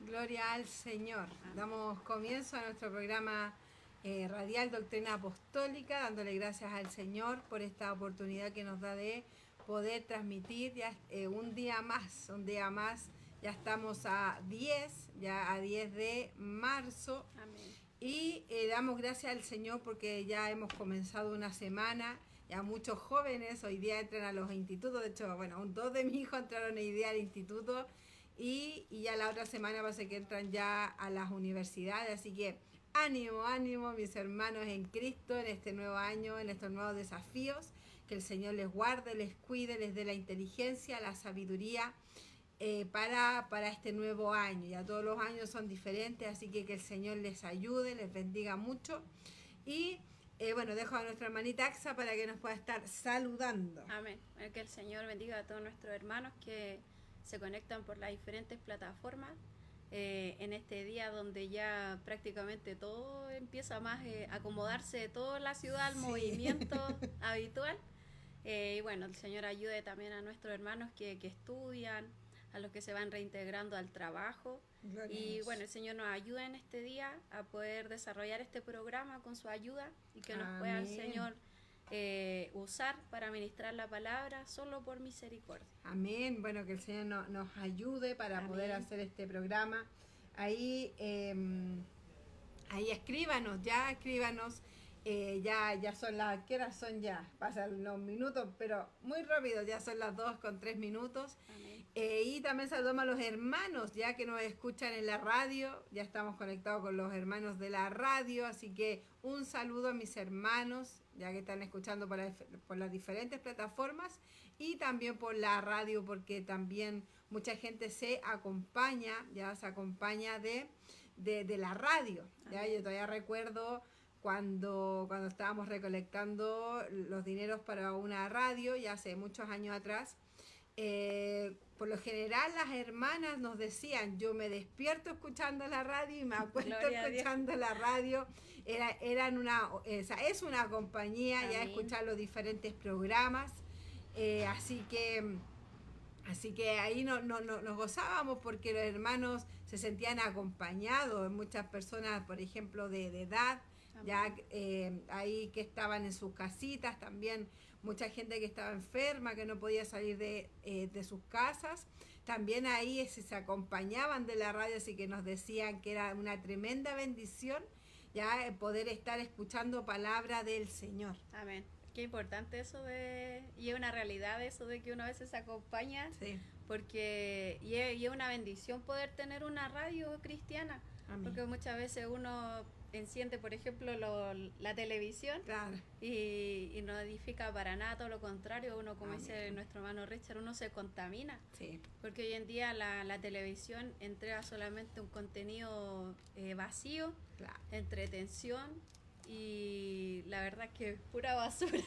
Gloria al Señor. Damos comienzo a nuestro programa radial Doctrina Apostólica, dándole gracias al Señor por esta oportunidad que nos da de poder transmitir ya un día más. Ya estamos a 10 de marzo. Amén. Y damos gracias al Señor porque ya hemos comenzado una semana. Ya muchos jóvenes hoy día entran a los institutos. De hecho, bueno, dos de mis hijos entraron hoy día al instituto. Y ya la otra semana parece que entran ya a las universidades. Así que ánimo, mis hermanos en Cristo, en este nuevo año, en estos nuevos desafíos. Que el Señor les guarde, les cuide, les dé la inteligencia, la sabiduría para este nuevo año. Ya todos los años son diferentes, así que el Señor les ayude, les bendiga mucho. Y bueno, dejo a nuestra hermanita Axa para que nos pueda estar saludando. Amén. Que el Señor bendiga a todos nuestros hermanos que se conectan por las diferentes plataformas en este día donde ya prácticamente todo empieza más a acomodarse, toda la ciudad al movimiento habitual. Y bueno, el Señor ayude también a nuestros hermanos que estudian, a los que se van reintegrando al trabajo. Y bueno, el Señor nos ayuda en este día a poder desarrollar este programa con su ayuda y que nos pueda el Señor usar para ministrar la palabra solo por misericordia. Amén. Bueno, que el Señor nos ayude para poder hacer este programa. Ahí escríbanos. Ya son las, ¿qué horas son ya? Pasan unos minutos, pero muy rápido, ya son las 2:03. Y también saludamos a los hermanos, ya que nos escuchan en la radio, ya estamos conectados con los hermanos de la radio, así que un saludo a mis hermanos, ya que están escuchando por las diferentes plataformas y también por la radio, porque también mucha gente se acompaña de la radio. ¿Ya? Yo todavía recuerdo cuando estábamos recolectando los dineros para una radio, ya hace muchos años atrás, por lo general las hermanas nos decían, yo me despierto escuchando la radio y me acuesto escuchando la radio. Es una compañía. Amén. Ya escuchar los diferentes programas, así que ahí nos gozábamos porque los hermanos se sentían acompañados, muchas personas, por ejemplo, de edad, ya ahí que estaban en sus casitas, también mucha gente que estaba enferma, que no podía salir de sus casas, también ahí se acompañaban de la radio, así que nos decían que era una tremenda bendición ya poder estar escuchando palabra del Señor. Amén. Qué importante eso y es una realidad eso de que uno a veces se acompaña, sí. Porque y es una bendición poder tener una radio cristiana. Amén. Porque muchas veces uno enciende, por ejemplo, la televisión, claro, y no edifica para nada, todo lo contrario, uno, como Amén. Dice nuestro hermano Richard, uno se contamina, sí. Porque hoy en día la televisión entrega solamente un contenido vacío, claro, entretención, y la verdad es que es pura basura.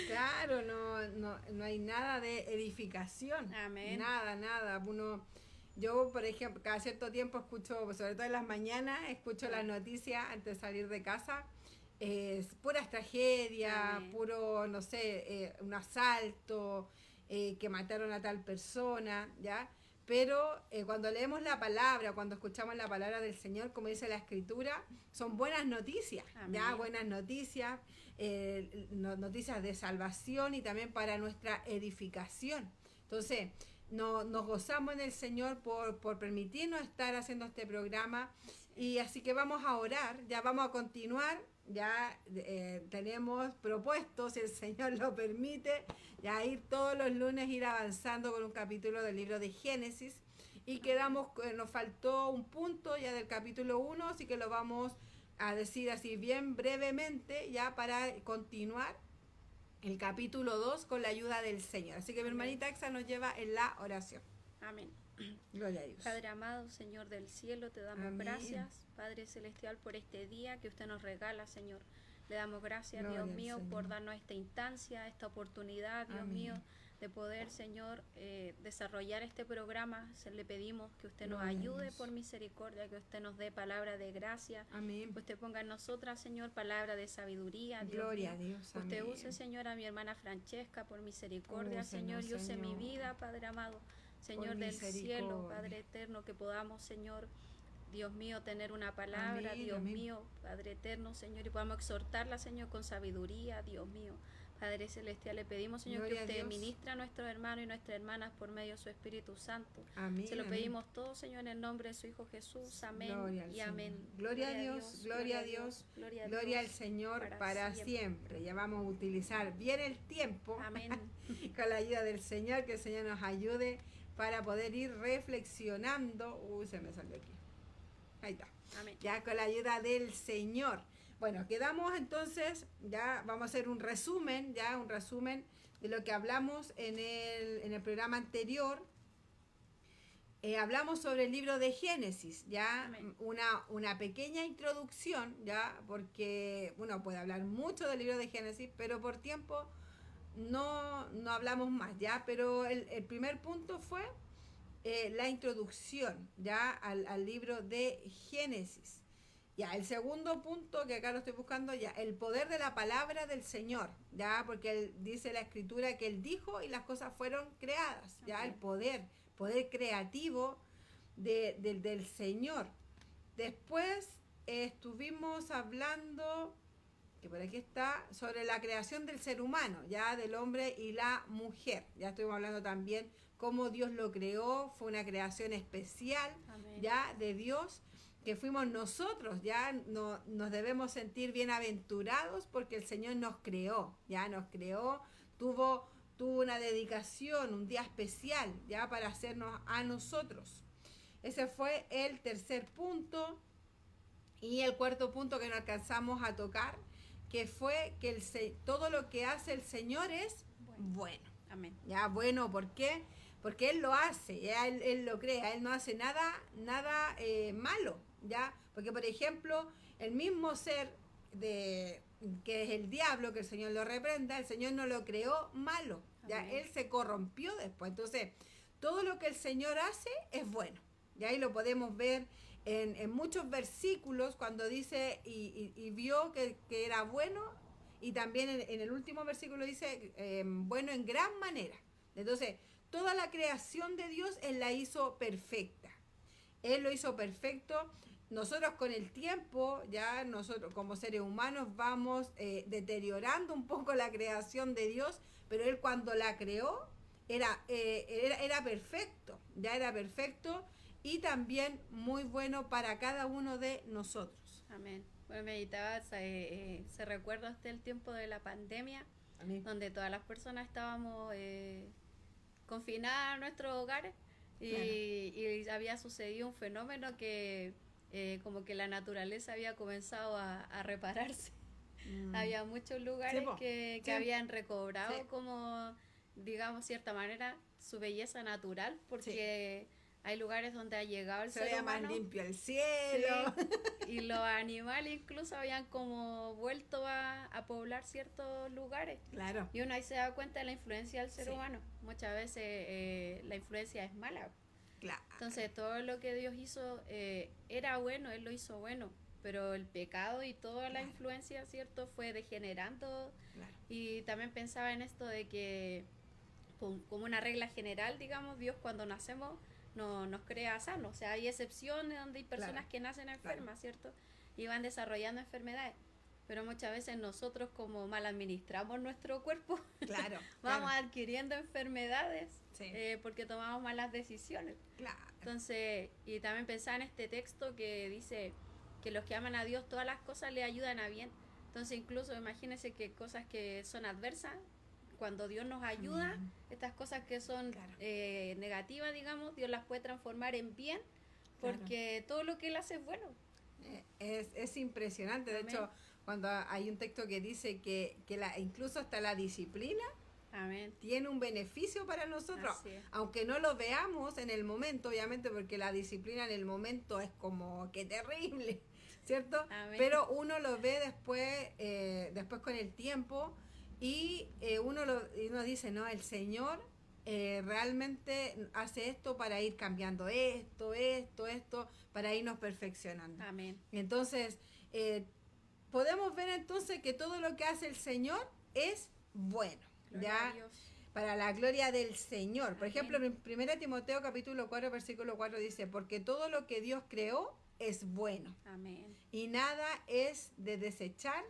Claro, no hay nada de edificación. Amén. Nada. Yo, por ejemplo, cada cierto tiempo escucho, sobre todo en las mañanas, escucho las noticias antes de salir de casa. Puras tragedias, Amén. Puro, no sé, un asalto, que mataron a tal persona, ¿ya? Pero cuando leemos la palabra, cuando escuchamos la palabra del Señor, como dice la Escritura, son buenas noticias, Amén. Ya buenas noticias, noticias de salvación y también para nuestra edificación. Entonces, nos gozamos en el Señor por permitirnos estar haciendo este programa, y así que vamos a orar, ya vamos a continuar. Ya tenemos propuestos, si el Señor lo permite, ya ir todos los lunes, ir avanzando con un capítulo del libro de Génesis, y nos faltó un punto ya del capítulo 1, así que lo vamos a decir así bien brevemente ya para continuar el capítulo 2 con la ayuda del Señor. Así que mi hermanita Axa nos lleva en la oración. Amén. Gloria a Dios. Padre amado, Señor del cielo, te damos Amén. Gracias, Padre celestial, por este día que usted nos regala, Señor. Le damos gracias, Gloria Dios mío, Señor, por darnos esta instancia, esta oportunidad, Dios Amén. Mío, de poder, Señor, desarrollar este programa. Le pedimos que usted nos ayude por misericordia, que usted nos dé palabra de gracia. Amén. Que usted ponga en nosotras, Señor, palabra de sabiduría. Gloria a Dios. Usted use, Señor, a mi hermana Francesca por misericordia, Señor, y use mi vida, Padre amado. Señor del cielo, Padre eterno, que podamos, Señor, Dios mío, tener una palabra, amén, Dios mío, Padre eterno, Señor, y podamos exhortarla, Señor, con sabiduría, Dios mío. Padre Celestial, le pedimos, Señor, gloria que usted ministre a nuestros hermanos y nuestras hermanas por medio de su Espíritu Santo. Amén, se lo pedimos todo, Señor, en el nombre de su Hijo Jesús. Amén y amén. Gloria a Dios, gloria a Dios, gloria al Señor para siempre. Ya vamos a utilizar bien el tiempo. Amén. Con la ayuda del Señor, que el Señor nos ayude para poder ir reflexionando. Se me salió aquí. Ahí está. Amén. Ya con la ayuda del Señor. Bueno, quedamos entonces, ya vamos a hacer un resumen de lo que hablamos en el programa anterior. Hablamos sobre el libro de Génesis, ya una pequeña introducción, ya, porque uno puede hablar mucho del libro de Génesis, pero por tiempo no hablamos más, ya, pero el primer punto fue la introducción, ya, al libro de Génesis. Ya, el segundo punto, que acá lo estoy buscando, ya, el poder de la palabra del Señor, ya, porque él dice la Escritura que él dijo y las cosas fueron creadas, ya, el poder creativo del Señor. Después estuvimos hablando, que por aquí está, sobre la creación del ser humano, ya, del hombre y la mujer. Ya estuvimos hablando también cómo Dios lo creó, fue una creación especial, amén, ya, de Dios, que fuimos nosotros, ya nos debemos sentir bienaventurados porque el Señor nos creó, tuvo una dedicación, un día especial, ya, para hacernos a nosotros. Ese fue el tercer punto. Y el cuarto punto que no alcanzamos a tocar, que fue que todo lo que hace el Señor es bueno. Amén. Ya, bueno, ¿por qué? Porque Él lo hace, ya, él lo crea, Él no hace nada malo, ya, porque por ejemplo, el mismo ser que es el diablo, que el Señor lo reprenda, el Señor no lo creó malo, ya, amén, Él se corrompió después. Entonces, todo lo que el Señor hace es bueno, ya, y lo podemos ver en muchos versículos cuando dice y vio que era bueno, y también en el último versículo dice bueno en gran manera. Entonces, toda la creación de Dios Él la hizo perfecta. Él lo hizo perfecto. Nosotros con el tiempo, ya nosotros como seres humanos vamos deteriorando un poco la creación de Dios, pero Él cuando la creó era perfecto, ya era perfecto y también muy bueno para cada uno de nosotros. Amén. Bueno, meditaba, se recuerda hasta el tiempo de la pandemia, amén, donde todas las personas estábamos confinadas a nuestros hogares y, claro, y había sucedido un fenómeno que como que la naturaleza había comenzado a repararse. Había muchos lugares que habían recobrado como, digamos, cierta manera, su belleza natural, porque hay lugares donde ha llegado el ser humano. Se más limpio el cielo. Y los animales incluso habían como vuelto a poblar ciertos lugares. Claro. Y uno ahí se da cuenta de la influencia del ser humano. Muchas veces la influencia es mala. Claro. Entonces todo lo que Dios hizo era bueno, Él lo hizo bueno. Pero el pecado y toda la influencia, ¿cierto?, fue degenerando. Claro. Y también pensaba en esto de que, como una regla general, digamos, Dios cuando nacemos nos crea sanos. O sea, hay excepciones donde hay personas que nacen enfermas, ¿cierto? Y van desarrollando enfermedades. Pero muchas veces nosotros, como mal administramos nuestro cuerpo, vamos adquiriendo enfermedades porque tomamos malas decisiones. Claro. Entonces, y también pensaba en este texto que dice que los que aman a Dios, todas las cosas le ayudan a bien. Entonces, incluso imagínense que cosas que son adversas, cuando Dios nos ayuda, estas cosas que son negativas, digamos, Dios las puede transformar en bien, porque todo lo que Él hace es bueno. Es impresionante. De hecho, cuando hay un texto que dice que incluso hasta la disciplina tiene un beneficio para nosotros, aunque no lo veamos en el momento, obviamente, porque la disciplina en el momento es como que terrible, ¿cierto? Pero uno lo ve después con el tiempo. Y uno dice, no, el Señor realmente hace esto para ir cambiando esto, para irnos perfeccionando. Amén. Entonces, podemos ver entonces que todo lo que hace el Señor es bueno. ¿Ya? para la gloria del Señor. Por ejemplo, en 1 Timoteo capítulo 4, versículo 4 dice, porque todo lo que Dios creó es bueno. Amén. Y nada es de desechar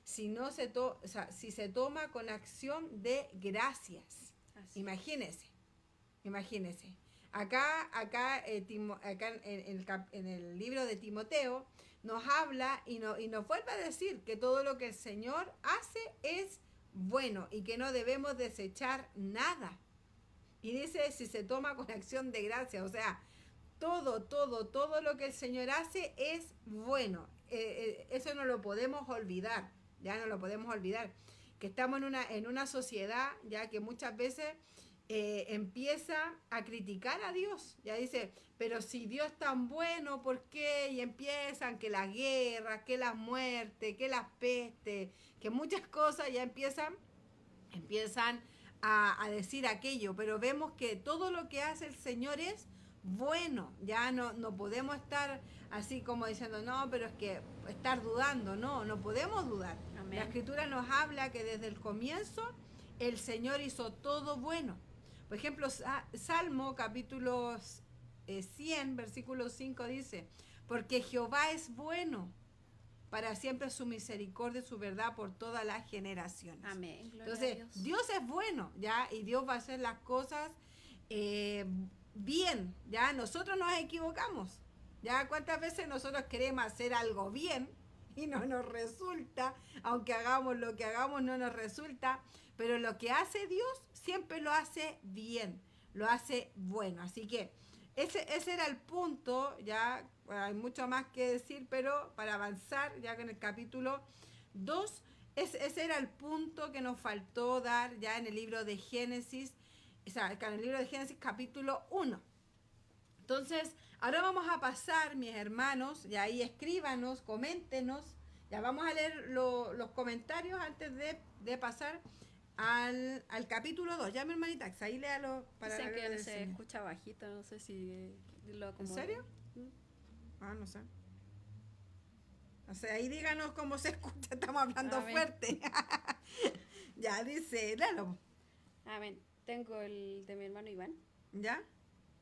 si se toma con acción de gracias. Imagínese. Acá en el libro de Timoteo nos habla y nos vuelve a decir que todo lo que el Señor hace es bueno y que no debemos desechar nada. Y dice, si se toma con acción de gracia, o sea, todo lo que el Señor hace es bueno. Eso no lo podemos olvidar, ya no lo podemos olvidar. Que estamos en una sociedad ya que muchas veces empieza a criticar a Dios. Ya dice, pero si Dios es tan bueno, ¿por qué? Y empiezan que las guerras, que las muertes, que las pestes, que muchas cosas ya empiezan a decir aquello, pero vemos que todo lo que hace el Señor es bueno. Ya no podemos estar así como diciendo, no, pero es que estar dudando, no podemos dudar. Amén. La Escritura nos habla que desde el comienzo el Señor hizo todo bueno. Por ejemplo, Salmo capítulo 100, versículo 5 dice, porque Jehová es bueno, para siempre su misericordia y su verdad por todas las generaciones. Amén. Entonces, Dios es bueno, ¿ya? Y Dios va a hacer las cosas bien, ¿ya? Nosotros nos equivocamos, ¿ya? ¿Cuántas veces nosotros queremos hacer algo bien y no nos resulta? Aunque hagamos lo que hagamos, no nos resulta. Pero lo que hace Dios siempre lo hace bien, lo hace bueno. Así que ese era el punto, ya hay mucho más que decir, pero para avanzar ya que en el capítulo 2, ese era el punto que nos faltó dar ya en el libro de Génesis, o sea, en el libro de Génesis capítulo 1. Entonces, ahora vamos a pasar, mis hermanos, y ahí escríbanos, coméntenos, ya vamos a leer los comentarios antes de pasar al capítulo 2. Ya, mi hermanita, ahí léalo para dicen que se escucha bajito, no sé si lo acomodo. ¿En serio? No sé. O sea, ahí díganos cómo se escucha, estamos hablando fuerte. Ya, dice, léalo. Amén. Tengo el de mi hermano Iván. ¿Ya?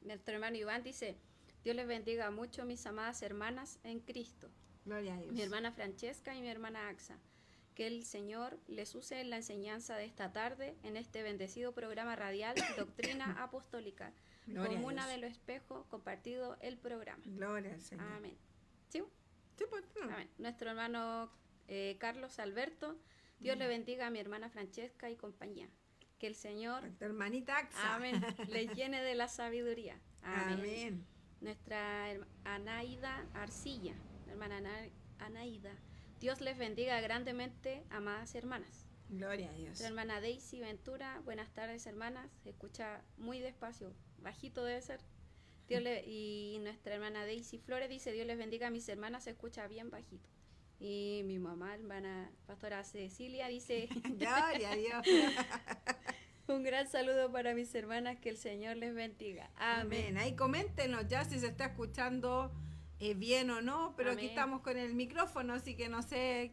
Nuestro hermano Iván dice, Dios les bendiga mucho, mis amadas hermanas en Cristo. Gloria a Dios. Mi hermana Francesca y mi hermana Axa. Que el Señor les use en la enseñanza de esta tarde, en este bendecido programa radial Doctrina Apostólica. Gloria Comuna de los Espejos, compartido el programa. Gloria al Señor. Amén. ¿Sí? Sí, pues, no. Amén. Nuestro hermano Carlos Alberto, Dios le bendiga a mi hermana Francesca y compañía. Que el Señor, nuestra hermanita Axa, amén, les llene de la sabiduría. Amén. Amén. Nuestra Anaída Arcilla, hermana Anaída, Dios les bendiga grandemente, amadas hermanas. Gloria a Dios. Nuestra hermana Daisy Ventura, buenas tardes, hermanas. Se escucha muy despacio, bajito debe ser. Y nuestra hermana Daisy Flores dice, Dios les bendiga a mis hermanas, se escucha bien bajito. Y mi mamá, hermana pastora Cecilia, dice, gloria a Dios. Un gran saludo para mis hermanas, que el Señor les bendiga. Amén. Ahí coméntenos ya si se está escuchando bien o no, pero Amén. Aquí estamos con el micrófono, así que no sé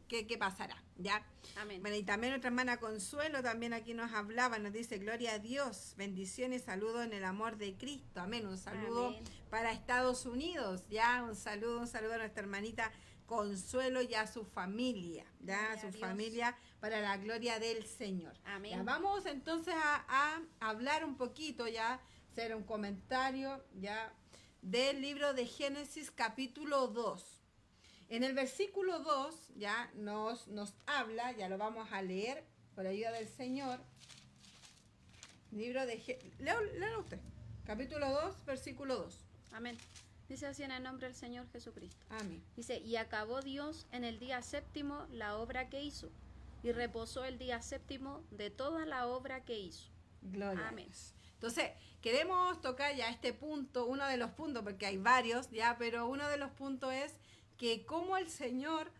qué pasará, ¿ya? Amén. Bueno, y también nuestra hermana Consuelo también aquí nos hablaba, nos dice, gloria a Dios, bendiciones y saludos en el amor de Cristo, amén. Un saludo Amén. para Estados Unidos, ya, un saludo a nuestra hermanita Consuelo y a su familia, ya, Gloria a su a Dios. familia, para la gloria del Señor. Amén. Ya, vamos entonces a hablar un poquito, ya, hacer un comentario, ya, del libro de Génesis capítulo 2. En el versículo 2 ya nos habla, ya lo vamos a leer por ayuda del Señor. Libro de léalo usted. Capítulo 2, versículo 2. Amén. Dice así en el nombre del Señor Jesucristo. Amén. Dice, y acabó Dios en el día séptimo la obra que hizo, y reposó el día séptimo de toda la obra que hizo. Gloria. Amén. Entonces, queremos tocar ya este punto, uno de los puntos, porque hay varios ya, pero uno de los puntos es que como el Señor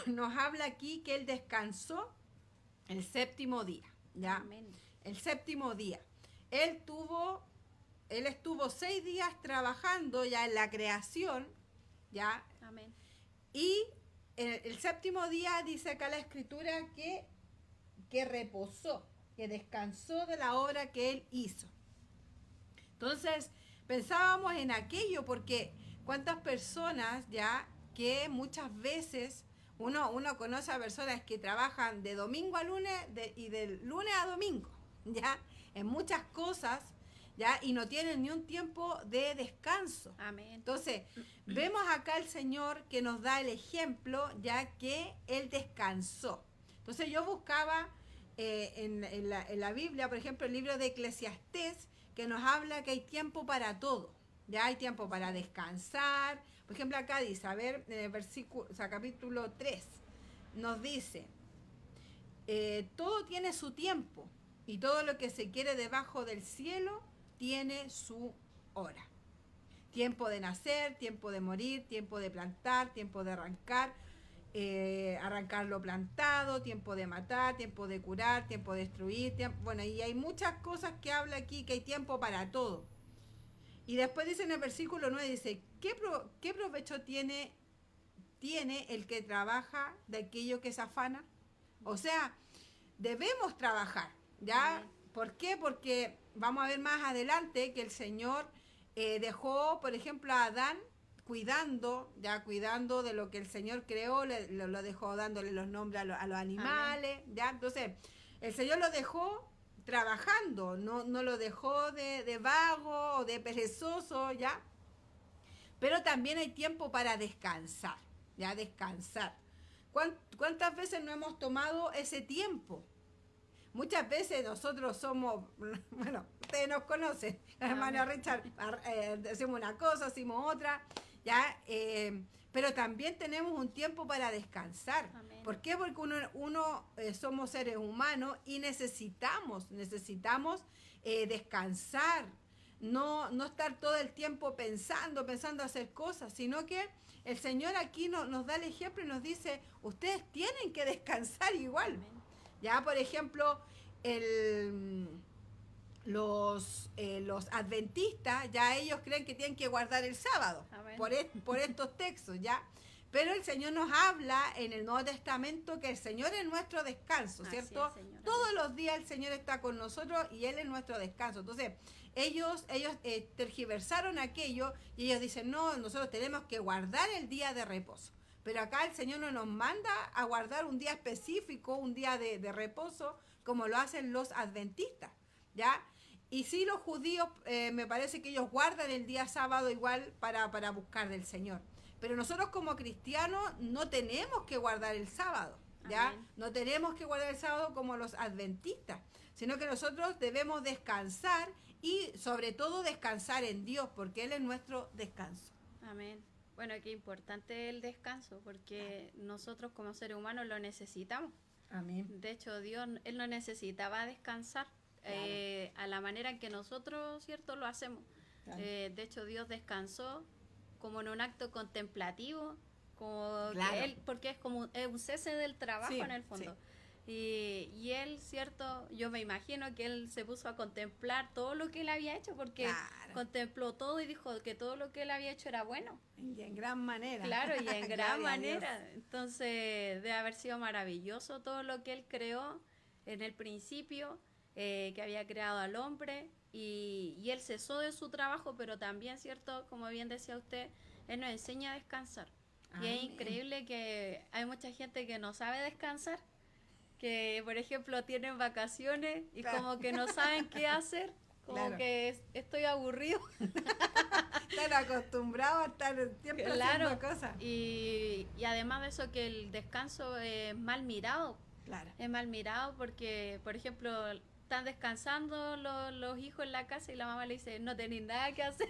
nos habla aquí que Él descansó el séptimo día, ¿ya? Amén. El séptimo día. Él estuvo 6 días trabajando ya en la creación, ¿ya? Amén. Y el séptimo día dice acá la Escritura que reposó, que descansó de la obra que Él hizo. Entonces, pensábamos en aquello porque cuántas personas ya que muchas veces uno conoce a personas que trabajan de domingo a lunes y de lunes a domingo, ya, en muchas cosas, ya, y no tienen ni un tiempo de descanso. Amén. Entonces, vemos acá el Señor que nos da el ejemplo, ya que Él descansó. Entonces, yo buscaba en la Biblia, por ejemplo, el libro de Eclesiastés, que nos habla que hay tiempo para todo. Ya hay tiempo para descansar. Por ejemplo, acá dice, a ver, en el versículo, o sea, capítulo 3, nos dice, todo tiene su tiempo y todo lo que se quiere debajo del cielo tiene su hora. Tiempo de nacer, tiempo de morir, tiempo de plantar, tiempo de arrancar, arrancar lo plantado, tiempo de matar, tiempo de curar, tiempo de destruir, bueno, y hay muchas cosas que habla aquí, que hay tiempo para todo. Y después dice en el versículo 9, dice, ¿qué provecho tiene el que trabaja de aquello que se afana? O sea, debemos trabajar, ¿ya? ¿Por qué? Porque vamos a ver más adelante que el Señor dejó, por ejemplo, a Adán cuidando de lo que el Señor creó, lo dejó dándole los nombres a los animales, ¿ya? Entonces, el Señor lo dejó trabajando, no lo dejó de vago o de perezoso, ¿ya? Pero también hay tiempo para descansar, ¿ya? Descansar. ¿Cuántas veces no hemos tomado ese tiempo? Muchas veces nosotros somos, bueno, ustedes nos conocen, hermano Richard, decimos una cosa, hacemos otra, ¿ya? Pero también tenemos un tiempo para descansar. Amén. ¿Por qué? Porque uno somos seres humanos y necesitamos descansar, no estar todo el tiempo pensando hacer cosas, sino que el Señor aquí nos da el ejemplo y nos dice, ustedes tienen que descansar igual. Amén. Ya, por ejemplo, los adventistas, ya ellos creen que tienen que guardar el sábado por estos textos, ¿ya? Pero el Señor nos habla en el Nuevo Testamento que el Señor es nuestro descanso, ¿cierto? Es, Señor, todos los días el Señor está con nosotros y Él es nuestro descanso. Entonces, ellos tergiversaron aquello y ellos dicen, no, nosotros tenemos que guardar el día de reposo. Pero acá el Señor no nos manda a guardar un día específico, un día de reposo, como lo hacen los adventistas, ¿ya? Y sí, los judíos, me parece que ellos guardan el día sábado igual para buscar del Señor. Pero nosotros como cristianos no tenemos que guardar el sábado, ¿ya? Amén. No tenemos que guardar el sábado como los adventistas, sino que nosotros debemos descansar y sobre todo descansar en Dios, porque Él es nuestro descanso. Amén. Bueno, qué importante el descanso, porque nosotros como seres humanos lo necesitamos. Amén. De hecho, Dios, Él no necesitaba descansar, claro, a la manera en que nosotros, ¿cierto?, lo hacemos. Claro. De hecho, Dios descansó como en un acto contemplativo, como claro, Él, porque es como un cese del trabajo, sí, en el fondo. Sí. Y Él, ¿cierto? Yo me imagino que Él se puso a contemplar todo lo que Él había hecho, porque claro, contempló todo y dijo que todo lo que Él había hecho era bueno. Y en gran manera. Claro, y en gran manera. Entonces, debe haber sido maravilloso todo lo que Él creó en el principio, que había creado al hombre, y Él cesó de su trabajo, pero también, ¿cierto? Como bien decía usted, Él nos enseña a descansar. Amén. Y es increíble que hay mucha gente que no sabe descansar, que por ejemplo tienen vacaciones y claro, como que no saben qué hacer, como claro, que estoy aburrido. Están acostumbrados a estar siempre claro, haciendo cosas. Y además de eso, que el descanso es mal mirado. Claro. Es mal mirado porque, por ejemplo, están descansando los hijos en la casa y la mamá le dice, no tenéis nada que hacer.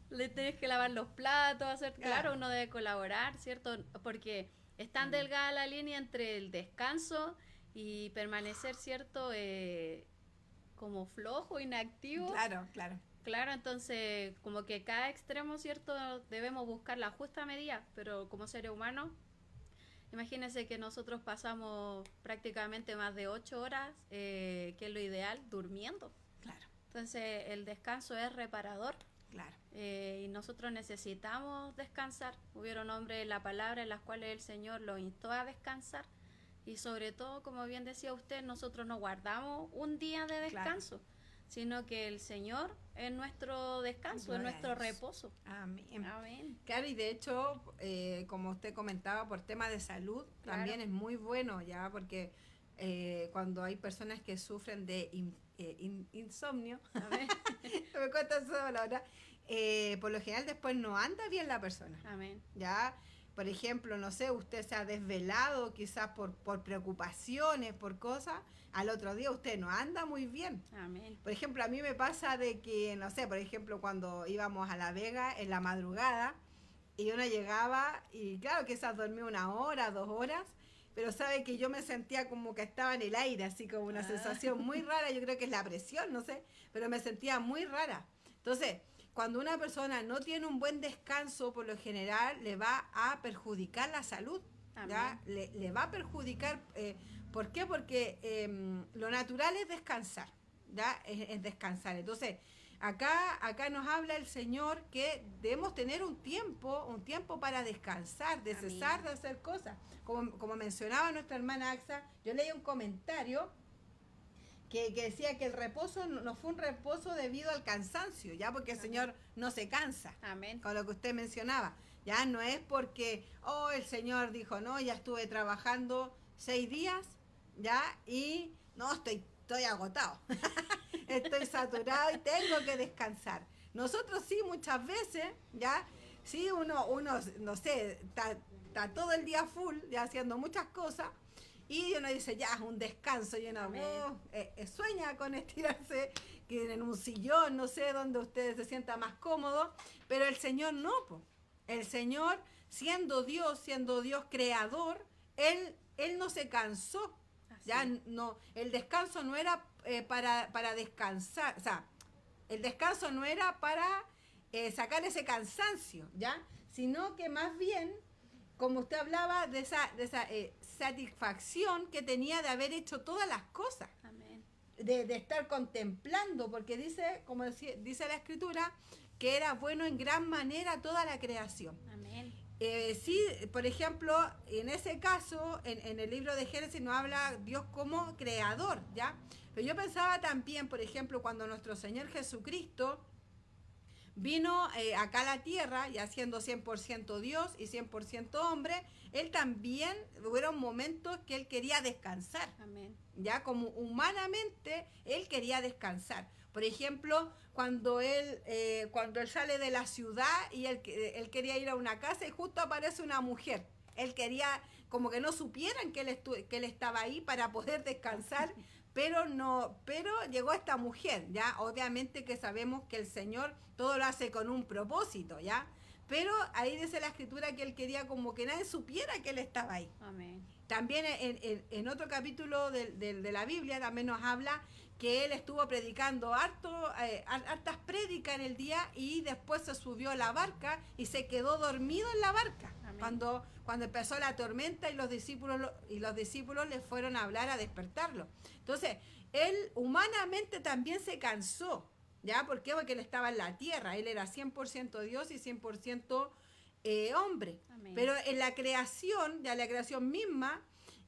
Le tenés que lavar los platos, hacer. Claro, uno debe colaborar, ¿cierto? Porque es tan delgada la línea entre el descanso y permanecer, ¿cierto? Como flojo, inactivo. Claro, claro. Claro, entonces como que cada extremo, ¿cierto? Debemos buscar la justa medida, pero como seres humanos, imagínense que nosotros pasamos prácticamente más de 8 horas, que es lo ideal, durmiendo. Claro. Entonces el descanso es reparador. Claro. Y nosotros necesitamos descansar. Hubieron hombres en la palabra en las cuales el Señor los instó a descansar Y sobre todo, como bien decía usted, nosotros no guardamos un día de descanso, sino que el Señor es nuestro descanso, es nuestro reposo. Amén. Amén. Claro, y de hecho, como usted comentaba, por tema de salud, también es muy bueno, ya, porque cuando hay personas que sufren de insomnio, me cuesta esa palabra, por lo general después no anda bien la persona. Amén. Ya, por ejemplo, no sé, usted se ha desvelado quizás por preocupaciones, por cosas, al otro día usted no anda muy bien. Amén. Por ejemplo, a mí me pasa de que, no sé, por ejemplo, cuando íbamos a La Vega en la madrugada y uno llegaba y claro, quizás dormía 1 hora, 2 horas, pero sabe que yo me sentía como que estaba en el aire, así como una sensación muy rara, yo creo que es la presión, no sé, pero me sentía muy rara. Entonces, cuando una persona no tiene un buen descanso, por lo general le va a perjudicar la salud. ¿Ya? Le va a perjudicar. ¿Por qué? Porque lo natural es descansar. ¿Ya? Es descansar. Entonces, acá nos habla el Señor que debemos tener un tiempo para descansar, de cesar de hacer cosas. Como mencionaba nuestra hermana Axa, yo leí un comentario que decía que el reposo no fue un reposo debido al cansancio, ya, porque el Señor no se cansa. Amén. Con lo que usted mencionaba, ya no es porque el Señor dijo, no, ya estuve trabajando 6 días, ya, y no, estoy agotado, estoy saturado y tengo que descansar. Nosotros sí, muchas veces, ya, sí, uno no sé, está todo el día full, ya haciendo muchas cosas, y uno dice, ya, un descanso, y uno sueña con estirarse que en un sillón, no sé, donde usted se sienta más cómodo, pero el Señor no, po. El Señor, siendo Dios creador, Él no se cansó. Así. Ya no, el descanso no era para descansar, o sea, el descanso no era para sacar ese cansancio, ¿ya? Sino que más bien, como usted hablaba de esa satisfacción que tenía de haber hecho todas las cosas. Amén. De estar contemplando, porque dice, como dice la Escritura, que era bueno en gran manera toda la creación. Amén. Sí, por ejemplo, en ese caso, en el libro de Génesis nos habla Dios como creador, ¿ya? Pero yo pensaba también, por ejemplo, cuando nuestro Señor Jesucristo vino acá a la tierra, ya siendo 100% Dios y 100% hombre, Él también, hubo momentos que Él quería descansar. Amén. Ya como humanamente, Él quería descansar. Por ejemplo, cuando él sale de la ciudad y él quería ir a una casa y justo aparece una mujer. Él quería como que no supieran que él estaba ahí para poder descansar, pero llegó esta mujer, ¿ya? Obviamente que sabemos que el Señor todo lo hace con un propósito, ¿ya? Pero ahí dice la Escritura que él quería como que nadie supiera que él estaba ahí. Amén. También en otro capítulo de la Biblia también nos habla que él estuvo predicando hartas prédicas en el día y después se subió a la barca y se quedó dormido en la barca. Cuando empezó la tormenta y los discípulos le fueron a hablar a despertarlo. Entonces, él humanamente también se cansó, ¿ya? ¿Por qué? Porque él estaba en la tierra, él era 100% Dios y 100% hombre. Amén. Pero en la creación, ya la creación misma,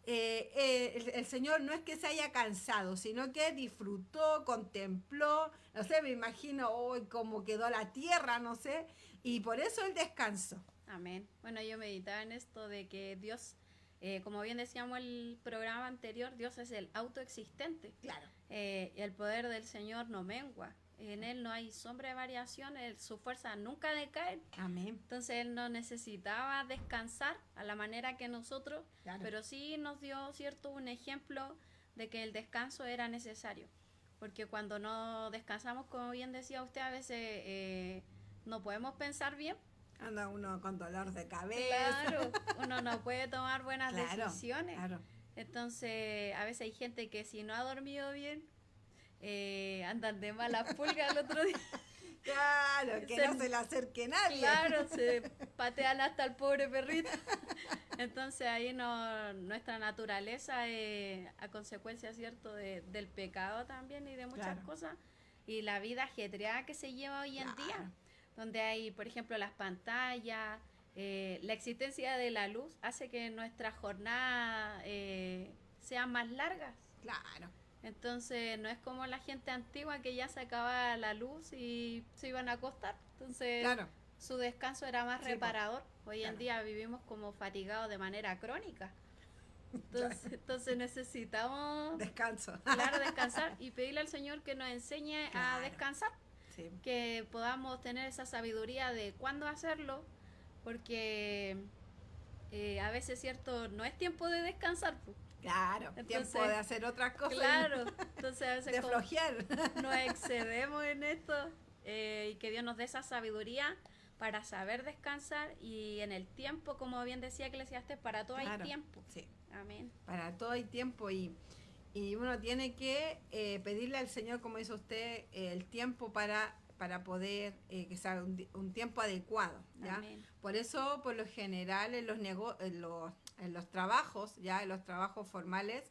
el Señor no es que se haya cansado, sino que disfrutó, contempló, no sé, me imagino cómo quedó la tierra, no sé, y por eso Él descansó. Amén. Bueno, yo meditaba en esto de que Dios, como bien decíamos en el programa anterior, Dios es el autoexistente. Claro. El poder del Señor no mengua. En Él no hay sombra de variación, su fuerza nunca decae. Amén. Entonces Él no necesitaba descansar a la manera que nosotros, claro. Pero sí nos dio, ¿cierto?, un ejemplo de que el descanso era necesario. Porque cuando no descansamos, como bien decía usted, a veces no podemos pensar bien. Anda uno con dolor de cabeza. Claro, uno no puede tomar buenas decisiones. Claro. Entonces, a veces hay gente que si no ha dormido bien, andan de malas pulgas el otro día. Claro, que no se le acerque nadie. Claro, se patean hasta el pobre perrito. Entonces ahí nuestra naturaleza, a consecuencia, ¿cierto?, del pecado también y de muchas cosas. Y la vida ajetreada que se lleva hoy en día, donde hay, por ejemplo, las pantallas, La existencia de la luz hace que nuestras jornadas sean más largas. Claro. Entonces no es como la gente antigua que ya se acababa la luz y se iban a acostar. Entonces claro. Su descanso era más reparador. Hoy en día vivimos como fatigados de manera crónica. Entonces necesitamos descanso. Claro, descansar y pedirle al Señor que nos enseñe a descansar. Sí. Que podamos tener esa sabiduría de cuándo hacerlo, porque a veces, cierto, no es tiempo de descansar. Claro, entonces, tiempo de hacer otras cosas. Claro, entonces a veces de flojear. Nos excedemos en esto y que Dios nos dé esa sabiduría para saber descansar y en el tiempo, como bien decía Eclesiastes, para todo hay tiempo. Sí. Amén. Para todo hay tiempo y uno tiene que pedirle al Señor, como dice usted, el tiempo para poder, que sea un tiempo adecuado, ¿ya? Amén. Por eso, por lo general, en los trabajos, ¿ya? En los trabajos formales,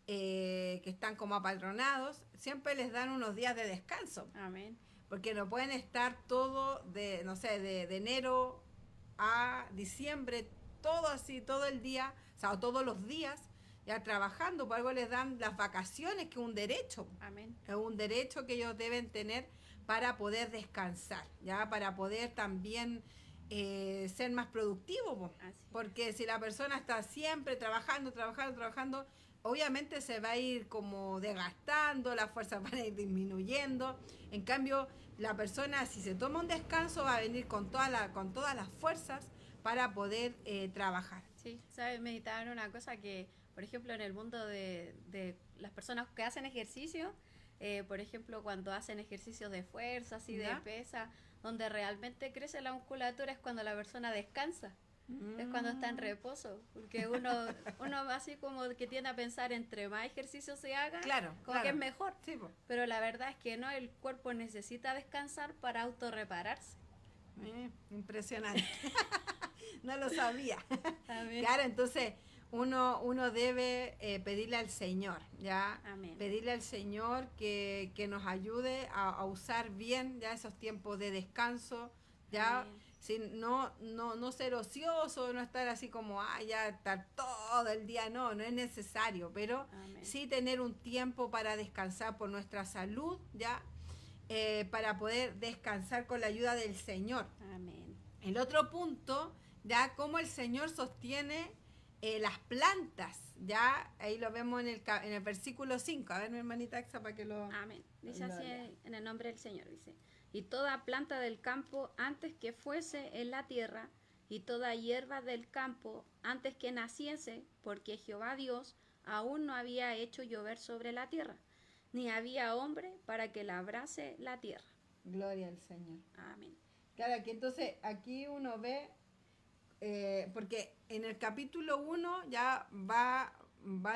que están como apatronados, siempre les dan unos días de descanso. Amén. Porque no pueden estar todo de enero a diciembre, todo así, todo el día, o sea, todos los días, ya trabajando. Por algo les dan las vacaciones, que es un derecho. Amén. Es un derecho que ellos deben tener para poder descansar, ya, para poder también ser más productivos. Porque si la persona está siempre trabajando, obviamente se va a ir como desgastando, las fuerzas van a ir disminuyendo. En cambio, la persona, si se toma un descanso, va a venir con todas las fuerzas para poder trabajar. Sí, sabes, meditaba en una cosa que, por ejemplo, en el mundo de las personas que hacen ejercicio, por ejemplo, cuando hacen ejercicios de fuerza, así de pesa, donde realmente crece la musculatura es cuando la persona descansa. Es cuando está en reposo, porque uno así como que tiende a pensar entre más ejercicio se haga, que es mejor. Sí, pero la verdad es que no, el cuerpo necesita descansar para autorrepararse. Impresionante. No lo sabía. Claro, entonces uno debe pedirle al Señor, ¿ya? Amén. Pedirle al Señor que nos ayude a usar bien ya esos tiempos de descanso, ¿ya? Amén. Sin, no ser ocioso, no estar así como, ya estar todo el día, no es necesario, pero Amén. Sí tener un tiempo para descansar por nuestra salud, ¿ya? Para poder descansar con la ayuda del Señor. Amén. El otro punto, ya, cómo el Señor sostiene las plantas, ya, ahí lo vemos en el versículo 5. A ver, mi hermanita Exa, para que lo... Amén. Dice así en el nombre del Señor, dice: y toda planta del campo antes que fuese en la tierra, y toda hierba del campo antes que naciese, porque Jehová Dios aún no había hecho llover sobre la tierra, ni había hombre para que labrase la tierra. Gloria al Señor. Amén. Claro, que entonces aquí uno ve, porque en el capítulo 1 ya va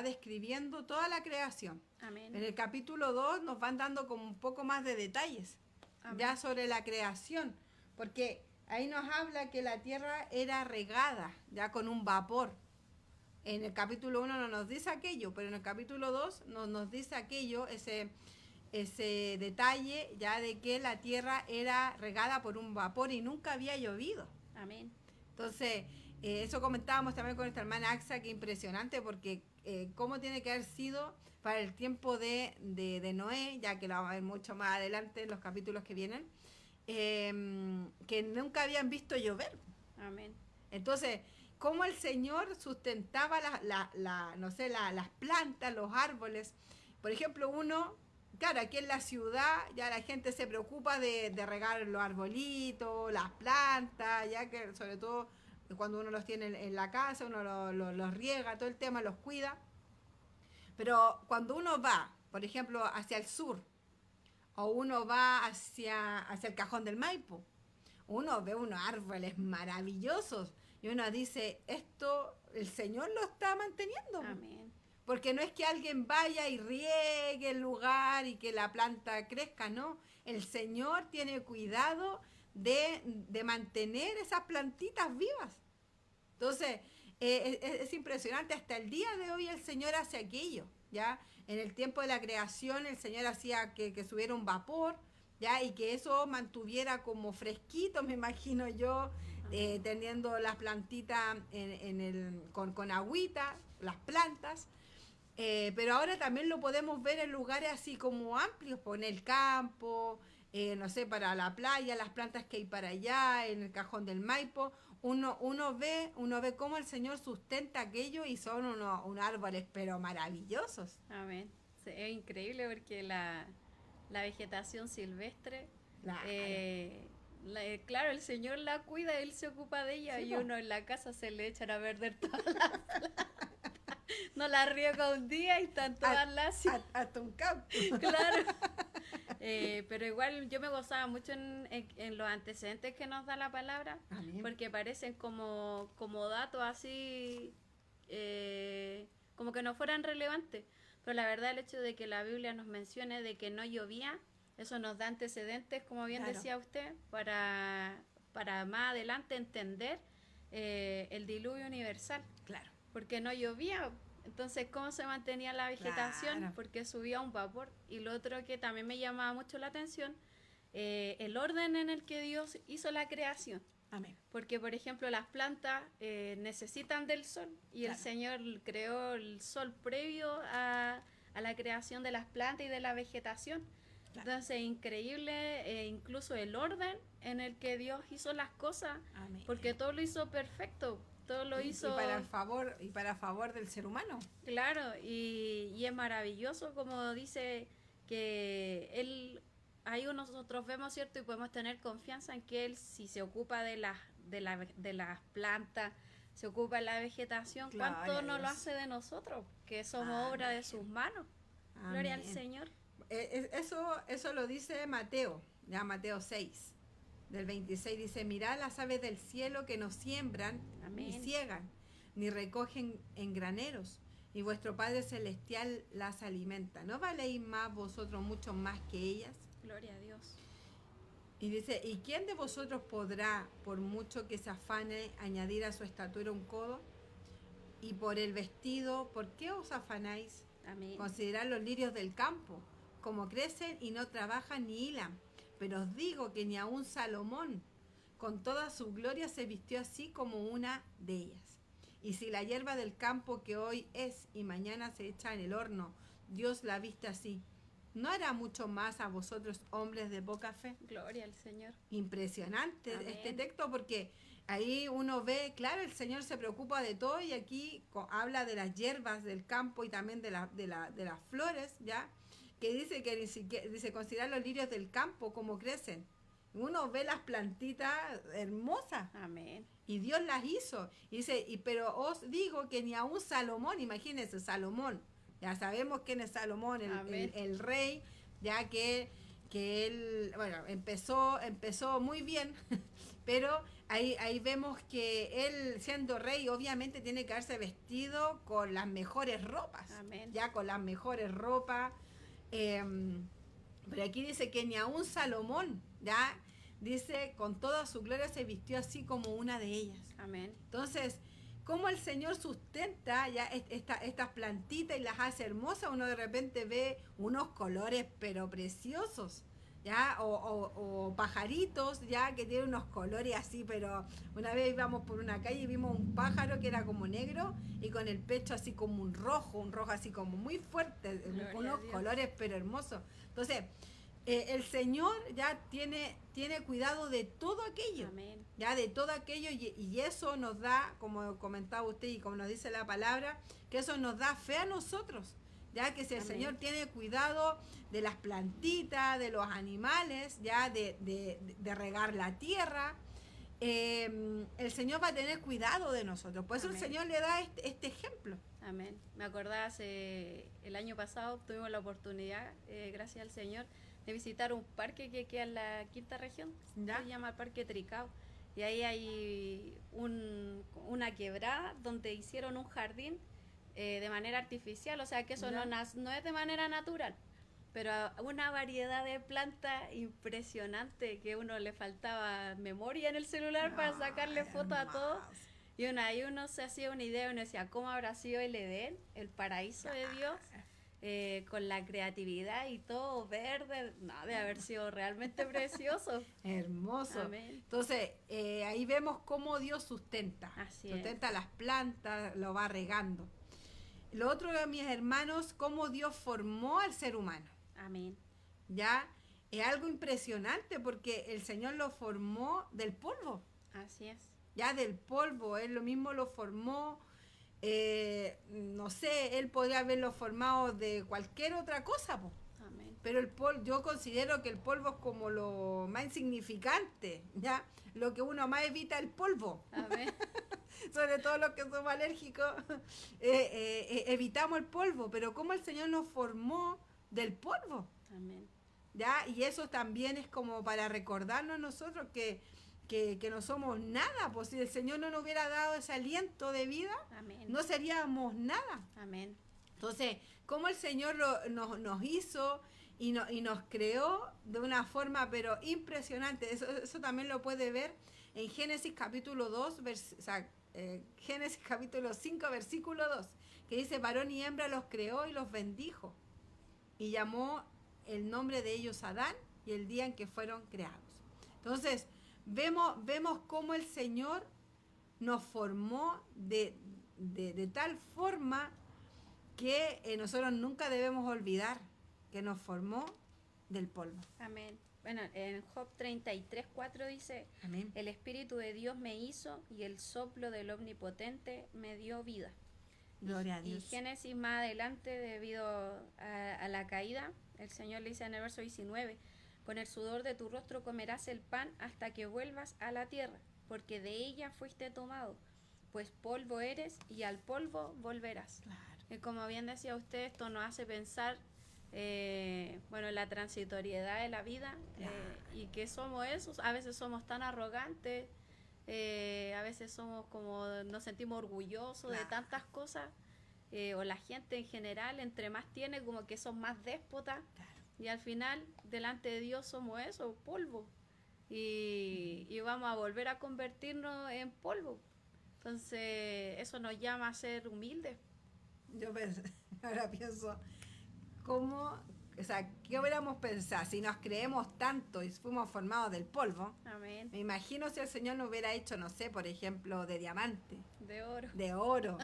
describiendo toda la creación. Amén. En el capítulo 2 nos van dando como un poco más de detalles. Amén. Ya sobre la creación, porque ahí nos habla que la tierra era regada ya con un vapor. En el capítulo 1 no nos dice aquello, pero en el capítulo 2 nos dice aquello, ese detalle ya de que la tierra era regada por un vapor y nunca había llovido. Amén. Entonces, eso comentábamos también con nuestra hermana Axa, que impresionante, porque cómo tiene que haber sido para el tiempo de Noé, ya que lo vamos a ver mucho más adelante en los capítulos que vienen, que nunca habían visto llover. Amén. Entonces, cómo el Señor sustentaba las plantas, los árboles. Por ejemplo, claro, aquí en la ciudad ya la gente se preocupa de regar los arbolitos, las plantas, ya que sobre todo cuando uno los tiene en la casa, uno los riega, todo el tema, los cuida. Pero cuando uno va, por ejemplo, hacia el sur, o uno va hacia el Cajón del Maipo, uno ve unos árboles maravillosos y uno dice, esto el Señor lo está manteniendo. Amén. Porque no es que alguien vaya y riegue el lugar y que la planta crezca, no. El Señor tiene cuidado de mantener esas plantitas vivas. Entonces, es impresionante. Hasta el día de hoy el Señor hace aquello, ¿ya? En el tiempo de la creación el Señor hacía que subiera un vapor, ya, y que eso mantuviera como fresquito, me imagino yo, teniendo las plantitas con agüita, las plantas. Pero ahora también lo podemos ver en lugares así como amplios, pues en el campo, no sé, para la playa, las plantas que hay para allá, en el Cajón del Maipo. Uno ve cómo el Señor sustenta aquello y son unos árboles, pero maravillosos. Amén. Sí, es increíble porque la vegetación silvestre, Claro. Claro, el Señor la cuida, Él se ocupa de ella, sí, y uno en la casa se le echan a perder todas las plantas. No la riega un día y están todas lacias. Hasta un campo. Claro. Pero igual yo me gozaba mucho en los antecedentes que nos da la palabra. Amén. Porque parecen como datos así, como que no fueran relevantes. Pero la verdad, el hecho de que la Biblia nos mencione de que no llovía, eso nos da antecedentes, como bien decía usted, para más adelante entender el diluvio universal. Claro. Porque no llovía. Entonces, ¿cómo se mantenía la vegetación? Claro. Porque subía un vapor. Y lo otro que también me llamaba mucho la atención, el orden en el que Dios hizo la creación. Amén. Porque, por ejemplo, las plantas necesitan del sol y claro, el Señor creó el sol previo a la creación de las plantas y de la vegetación. Claro. Entonces, increíble incluso el orden en el que Dios hizo las cosas. Amén. Porque todo lo hizo perfecto. Todo lo hizo... Y para favor del ser humano. Claro, y es maravilloso como dice que Él... Ahí nosotros vemos, ¿cierto? Y podemos tener confianza en que Él, si se ocupa de las plantas, se ocupa de la vegetación, claro, ¿cuánto no lo hace de nosotros? Que somos obra de sus manos. Amén. Gloria al Señor. Eso lo dice Mateo, ya Mateo 6. Del 26 dice, mirad las aves del cielo que no siembran, amén, ni ciegan, ni recogen en graneros, y vuestro Padre Celestial las alimenta. ¿No valéis más vosotros mucho más que ellas? Gloria a Dios. Y dice, ¿y quién de vosotros podrá, por mucho que se afane, añadir a su estatura un codo? Y por el vestido, ¿por qué os afanáis? Amén. Considerad los lirios del campo, como crecen y no trabajan ni hilan. Pero os digo que ni aun Salomón, con toda su gloria, se vistió así como una de ellas. Y si la hierba del campo que hoy es y mañana se echa en el horno, Dios la viste así, ¿no hará mucho más a vosotros, hombres de poca fe? Gloria al Señor. Impresionante. Amén. Este texto, porque ahí uno ve, claro, el Señor se preocupa de todo, y aquí habla de las hierbas del campo y también de las flores, ¿ya? Que dice considerar los lirios del campo, cómo crecen. Uno ve las plantitas hermosas. Amén. Y Dios las hizo. Y dice, pero os digo que ni aun Salomón, imagínense, Salomón, ya sabemos quién es Salomón, el rey, ya que él, bueno, empezó muy bien, pero ahí vemos que él, siendo rey, obviamente tiene que haberse vestido con las mejores ropas. Amén. Ya con las mejores ropas. Pero aquí dice que ni aun Salomón, ya dice, con toda su gloria se vistió así como una de ellas. Amén. Entonces, cómo el Señor sustenta ya estas plantitas y las hace hermosas. Uno de repente ve unos colores pero preciosos, ya, o pajaritos, ya, que tienen unos colores así, pero una vez íbamos por una calle y vimos un pájaro que era como negro y con el pecho así como un rojo así como muy fuerte, unos colores pero hermosos. Entonces, el Señor ya tiene cuidado de todo aquello. Amén. Ya de todo aquello, y eso nos da, como comentaba usted y como nos dice la palabra, que eso nos da fe a nosotros, ya que si el Amén. Señor tiene cuidado de las plantitas, de los animales, ya de regar la tierra, el Señor va a tener cuidado de nosotros. Por eso Amén. El Señor le da este ejemplo. Amén. Me acordaba, el año pasado tuvimos la oportunidad, gracias al Señor, de visitar un parque que queda en la quinta región, ¿ya? Se llama el Parque Tricao, y ahí hay una quebrada donde hicieron un jardín de manera artificial, o sea que eso no es de manera natural, pero una variedad de plantas impresionante que uno le faltaba memoria en el celular para sacarle fotos a todo. Y ahí uno se hacía una idea, uno decía, ¿cómo habrá sido el Edén, el paraíso de Dios? con la creatividad y todo verde, no, debe haber sido realmente precioso. Hermoso. Amén. Entonces, ahí vemos cómo Dios sustenta. Así sustenta las plantas, lo va regando. Lo otro, mis hermanos, cómo Dios formó al ser humano. Amén. Ya, es algo impresionante porque el Señor lo formó del polvo. Así es. Ya del polvo, Él lo mismo lo formó. No sé, Él podría haberlo formado de cualquier otra cosa, po. Amén. Pero el polvo, yo considero que el polvo es como lo más insignificante, ¿ya? Lo que uno más evita el polvo. Amén. Sobre todo los que somos alérgicos, evitamos el polvo, pero como el Señor nos formó del polvo. Amén. ¿Ya? Y eso también es como para recordarnos nosotros que no somos nada, pues si el Señor no nos hubiera dado ese aliento de vida, Amén. no seríamos nada. Amén. Entonces, cómo el Señor nos hizo y nos creó de una forma pero impresionante. Eso también lo puede ver en Génesis capítulo 2, Génesis capítulo 5, versículo 2, que dice, varón y hembra los creó y los bendijo, y llamó el nombre de ellos Adán y el día en que fueron creados. Entonces, vemos cómo el Señor nos formó de tal forma que nosotros nunca debemos olvidar que nos formó del polvo. Amén. Bueno, en Job 33:4 dice, Amén. El Espíritu de Dios me hizo y el soplo del Omnipotente me dio vida. Gloria a Dios. Y Génesis más adelante, debido a la caída, el Señor le dice en el verso 19, con el sudor de tu rostro comerás el pan hasta que vuelvas a la tierra, porque de ella fuiste tomado, pues polvo eres y al polvo volverás. Claro. Y como bien decía usted, esto nos hace pensar la transitoriedad de la vida, y que somos esos, a veces somos tan arrogantes, a veces somos como, nos sentimos orgullosos de tantas cosas, o la gente en general, entre más tiene, como que son más déspotas, y al final, delante de Dios somos eso, polvo, y vamos a volver a convertirnos en polvo. Entonces, eso nos llama a ser humildes. Yo ahora pienso, ¿qué hubiéramos pensado si nos creemos tanto y fuimos formados del polvo? Amén. Me imagino si el Señor nos hubiera hecho, no sé, por ejemplo, de diamante, de oro,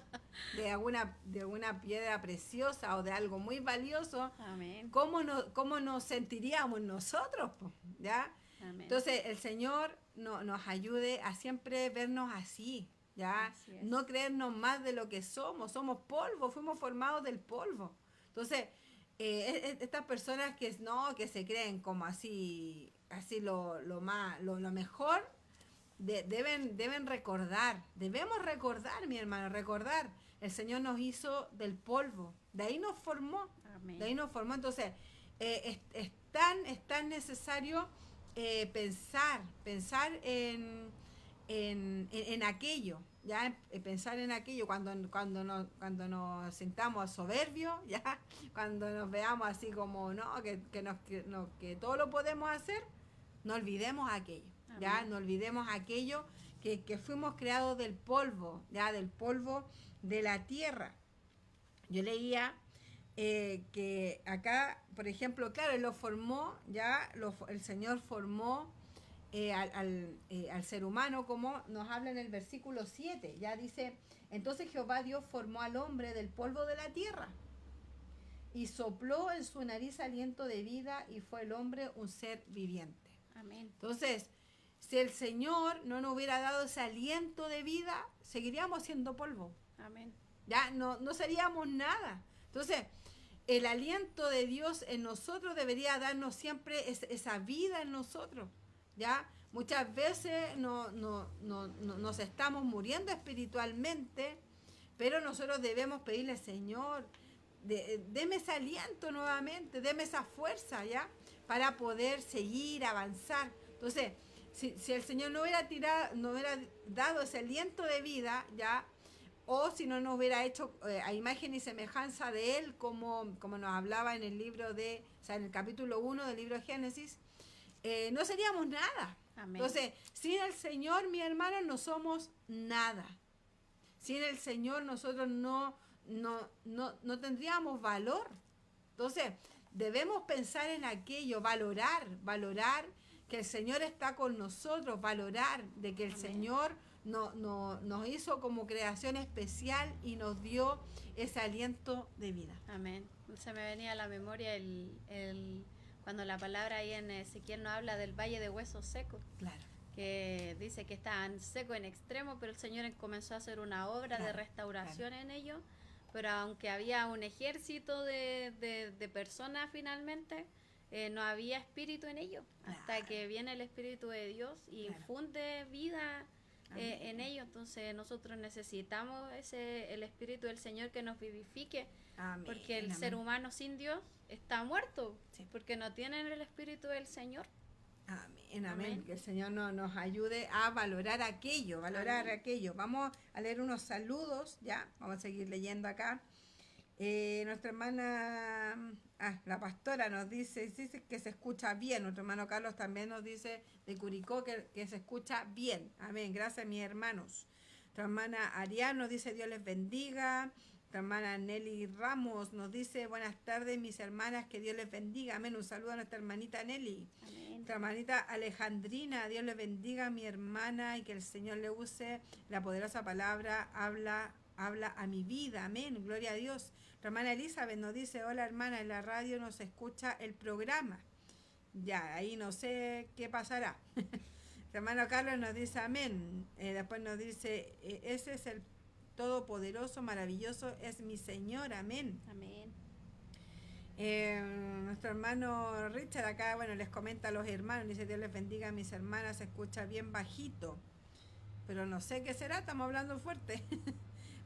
de alguna piedra preciosa o de algo muy valioso. Amén. ¿Cómo nos sentiríamos nosotros? ¿Ya? Amén. Entonces, el Señor nos ayude a siempre vernos así. ¿Ya? No creernos más de lo que somos polvo, fuimos formados del polvo. Entonces, estas personas que se creen como así lo mejor, debemos recordar, mi hermano, el Señor nos hizo del polvo, de ahí nos formó. Amén. De ahí nos formó. Entonces, es tan necesario pensar en aquello, ya pensar en aquello cuando nos sintamos soberbios, ya cuando nos veamos así como que todo lo podemos hacer, no olvidemos aquello. Amén. Ya no olvidemos aquello que fuimos creados del polvo, ya del polvo de la tierra. Yo leía que acá, por ejemplo, claro, él lo formó, el Señor formó al ser humano, como nos habla en el versículo 7, ya dice, entonces Jehová Dios formó al hombre del polvo de la tierra y sopló en su nariz aliento de vida y fue el hombre un ser viviente. Amén. Entonces, si el Señor no nos hubiera dado ese aliento de vida, seguiríamos siendo polvo. Amén. Ya no seríamos nada. Entonces, el aliento de Dios en nosotros debería darnos siempre esa vida en nosotros. ¿Ya? Muchas veces nos estamos muriendo espiritualmente, pero nosotros debemos pedirle, Señor, deme ese aliento nuevamente, deme esa fuerza, ¿ya? Para poder seguir, avanzar. Entonces, si el Señor no hubiera dado ese aliento de vida, ¿ya? O si no nos hubiera hecho a imagen y semejanza de Él, como nos hablaba en el libro en el capítulo 1 del libro de Génesis, no seríamos nada. Amén. Entonces, sin el Señor, mi hermano, no somos nada. Sin el Señor nosotros no tendríamos valor. Entonces, debemos pensar en aquello, valorar que el Señor está con nosotros, valorar de que el Amén. Señor nos hizo como creación especial y nos dio ese aliento de vida. Amén. Se me venía a la memoria cuando la palabra ahí en Ezequiel nos habla del valle de huesos secos. Claro. Que dice que estaban secos en extremo, pero el Señor comenzó a hacer una obra de restauración en ellos. Pero aunque había un ejército de personas finalmente, no había espíritu en ellos, hasta que viene el Espíritu de Dios y infunde vida en ellos. Entonces nosotros necesitamos el Espíritu del Señor que nos vivifique. Amén. Porque el ser humano sin Dios está muerto, porque no tienen el Espíritu del Señor. Amén, amén. Que el Señor nos ayude a valorar aquello, aquello. Vamos a leer unos saludos, ya, vamos a seguir leyendo acá. Nuestra hermana, la pastora nos dice que se escucha bien. Nuestro hermano Carlos también nos dice de Curicó que se escucha bien. Amén, gracias mis hermanos. Nuestra hermana Arián nos dice Dios les bendiga. Nuestra hermana Nelly Ramos nos dice buenas tardes mis hermanas, que Dios les bendiga. Amén, un saludo a nuestra hermanita Nelly. Amén. Nuestra hermanita Alejandrina, Dios les bendiga mi hermana y que el Señor le use la poderosa palabra, habla a mi vida. Amén, gloria a Dios. Nuestra hermana Elizabeth nos dice hola hermana, en la radio nos escucha el programa. Ya, ahí no sé qué pasará. Nuestro hermano Carlos nos dice amén. Después nos dice ese es el todopoderoso, maravilloso, es mi Señor, amén. Amén. Nuestro hermano Richard acá, bueno, les comenta a los hermanos, dice Dios les bendiga a mis hermanas, se escucha bien bajito, pero no sé qué será, estamos hablando fuerte.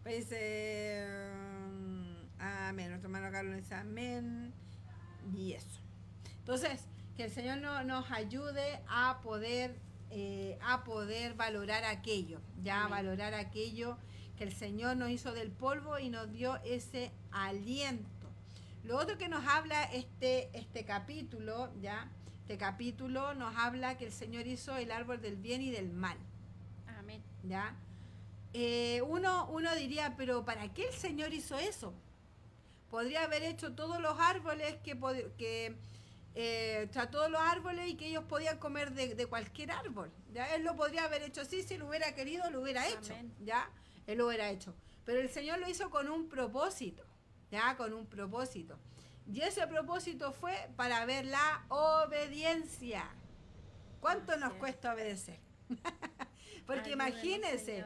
Pues dice amén, nuestro hermano Carlos dice amén, y eso. Entonces, que el Señor nos ayude a poder valorar aquello, ya amén. Valorar aquello que el Señor nos hizo del polvo y nos dio ese aliento. Lo otro que nos habla este capítulo, ya, este capítulo nos habla que el Señor hizo el árbol del bien y del mal. Amén. ¿Ya? Uno diría, pero ¿para qué el Señor hizo eso? Podría haber hecho todos los árboles todos los árboles y que ellos podían comer de cualquier árbol. ¿Ya? Él lo podría haber hecho así, si lo hubiera querido, lo hubiera hecho. Amén. ¿Ya? Él lo hubiera hecho. Pero el Señor lo hizo con un propósito. Ya, con un propósito. Y ese propósito fue para ver la obediencia. ¿Cuánto nos cuesta obedecer? Porque imagínense,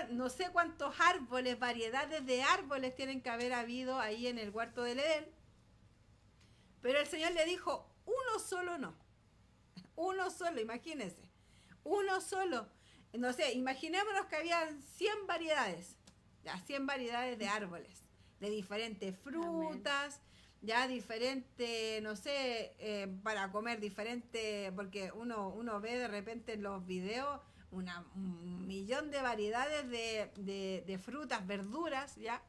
no sé cuántos árboles, variedades de árboles tienen que haber habido ahí en el huerto del Edén. Pero el Señor le dijo, uno solo no. Uno solo, imagínense. Uno solo. No sé, imaginémonos que habían 100 variedades. Ya, 100 variedades de árboles. De diferentes frutas, amén. Ya diferentes, no sé, para comer diferente, porque uno ve de repente en los videos un millón de variedades de frutas, verduras, ¿ya?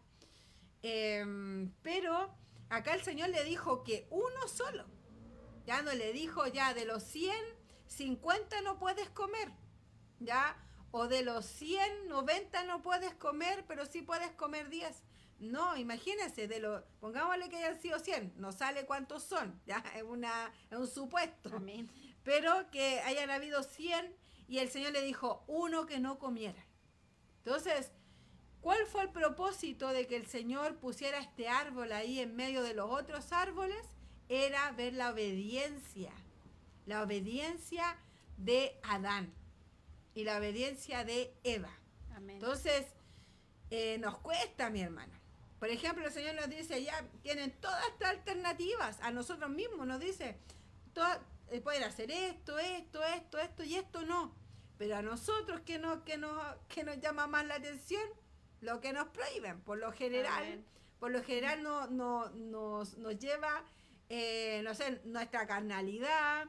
Pero acá el Señor le dijo que uno solo, ya no le dijo ya de los 100, 50 no puedes comer, ¿ya? O de los 100, 90 no puedes comer, pero sí puedes comer 10. No, imagínense, pongámosle que hayan sido 100, no sale cuántos son, ya es un supuesto. Amén. Pero que hayan habido 100 y el Señor le dijo, uno que no comiera. Entonces, ¿cuál fue el propósito de que el Señor pusiera este árbol ahí en medio de los otros árboles? Era ver la obediencia de Adán y la obediencia de Eva. Amén. Entonces, nos cuesta, mi hermano. Por ejemplo, el Señor nos dice, ya tienen todas estas alternativas, a nosotros mismos nos dice, pueden hacer esto y esto no. Pero a nosotros, ¿qué nos llama más la atención? Lo que nos prohíben. Por lo general nos lleva, no sé, nuestra carnalidad,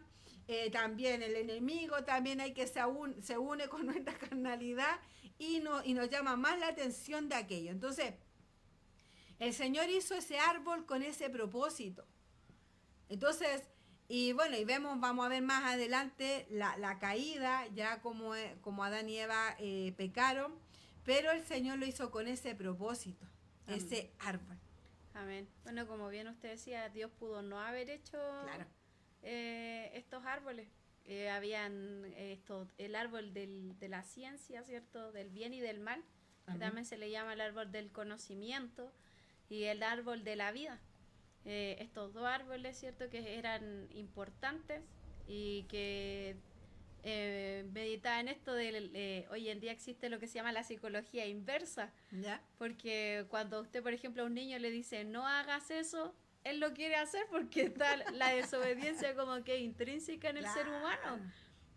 también el enemigo, también hay que se une con nuestra carnalidad y nos llama más la atención de aquello. Entonces, el Señor hizo ese árbol con ese propósito. Entonces, y bueno, vamos a ver más adelante la caída, ya como Adán y Eva pecaron, pero el Señor lo hizo con ese propósito, ese árbol. Amén. Bueno, como bien usted decía, Dios pudo no haber hecho estos árboles. Habían el árbol de la ciencia, ¿cierto? Del bien y del mal, que también se le llama el árbol del conocimiento, y el árbol de la vida. Estos dos árboles, ¿cierto? Que eran importantes y que meditaba en esto de hoy en día existe lo que se llama la psicología inversa. ¿Ya? Porque cuando usted, por ejemplo, a un niño le dice no hagas eso, él lo quiere hacer porque está la desobediencia como que intrínseca en el ser humano.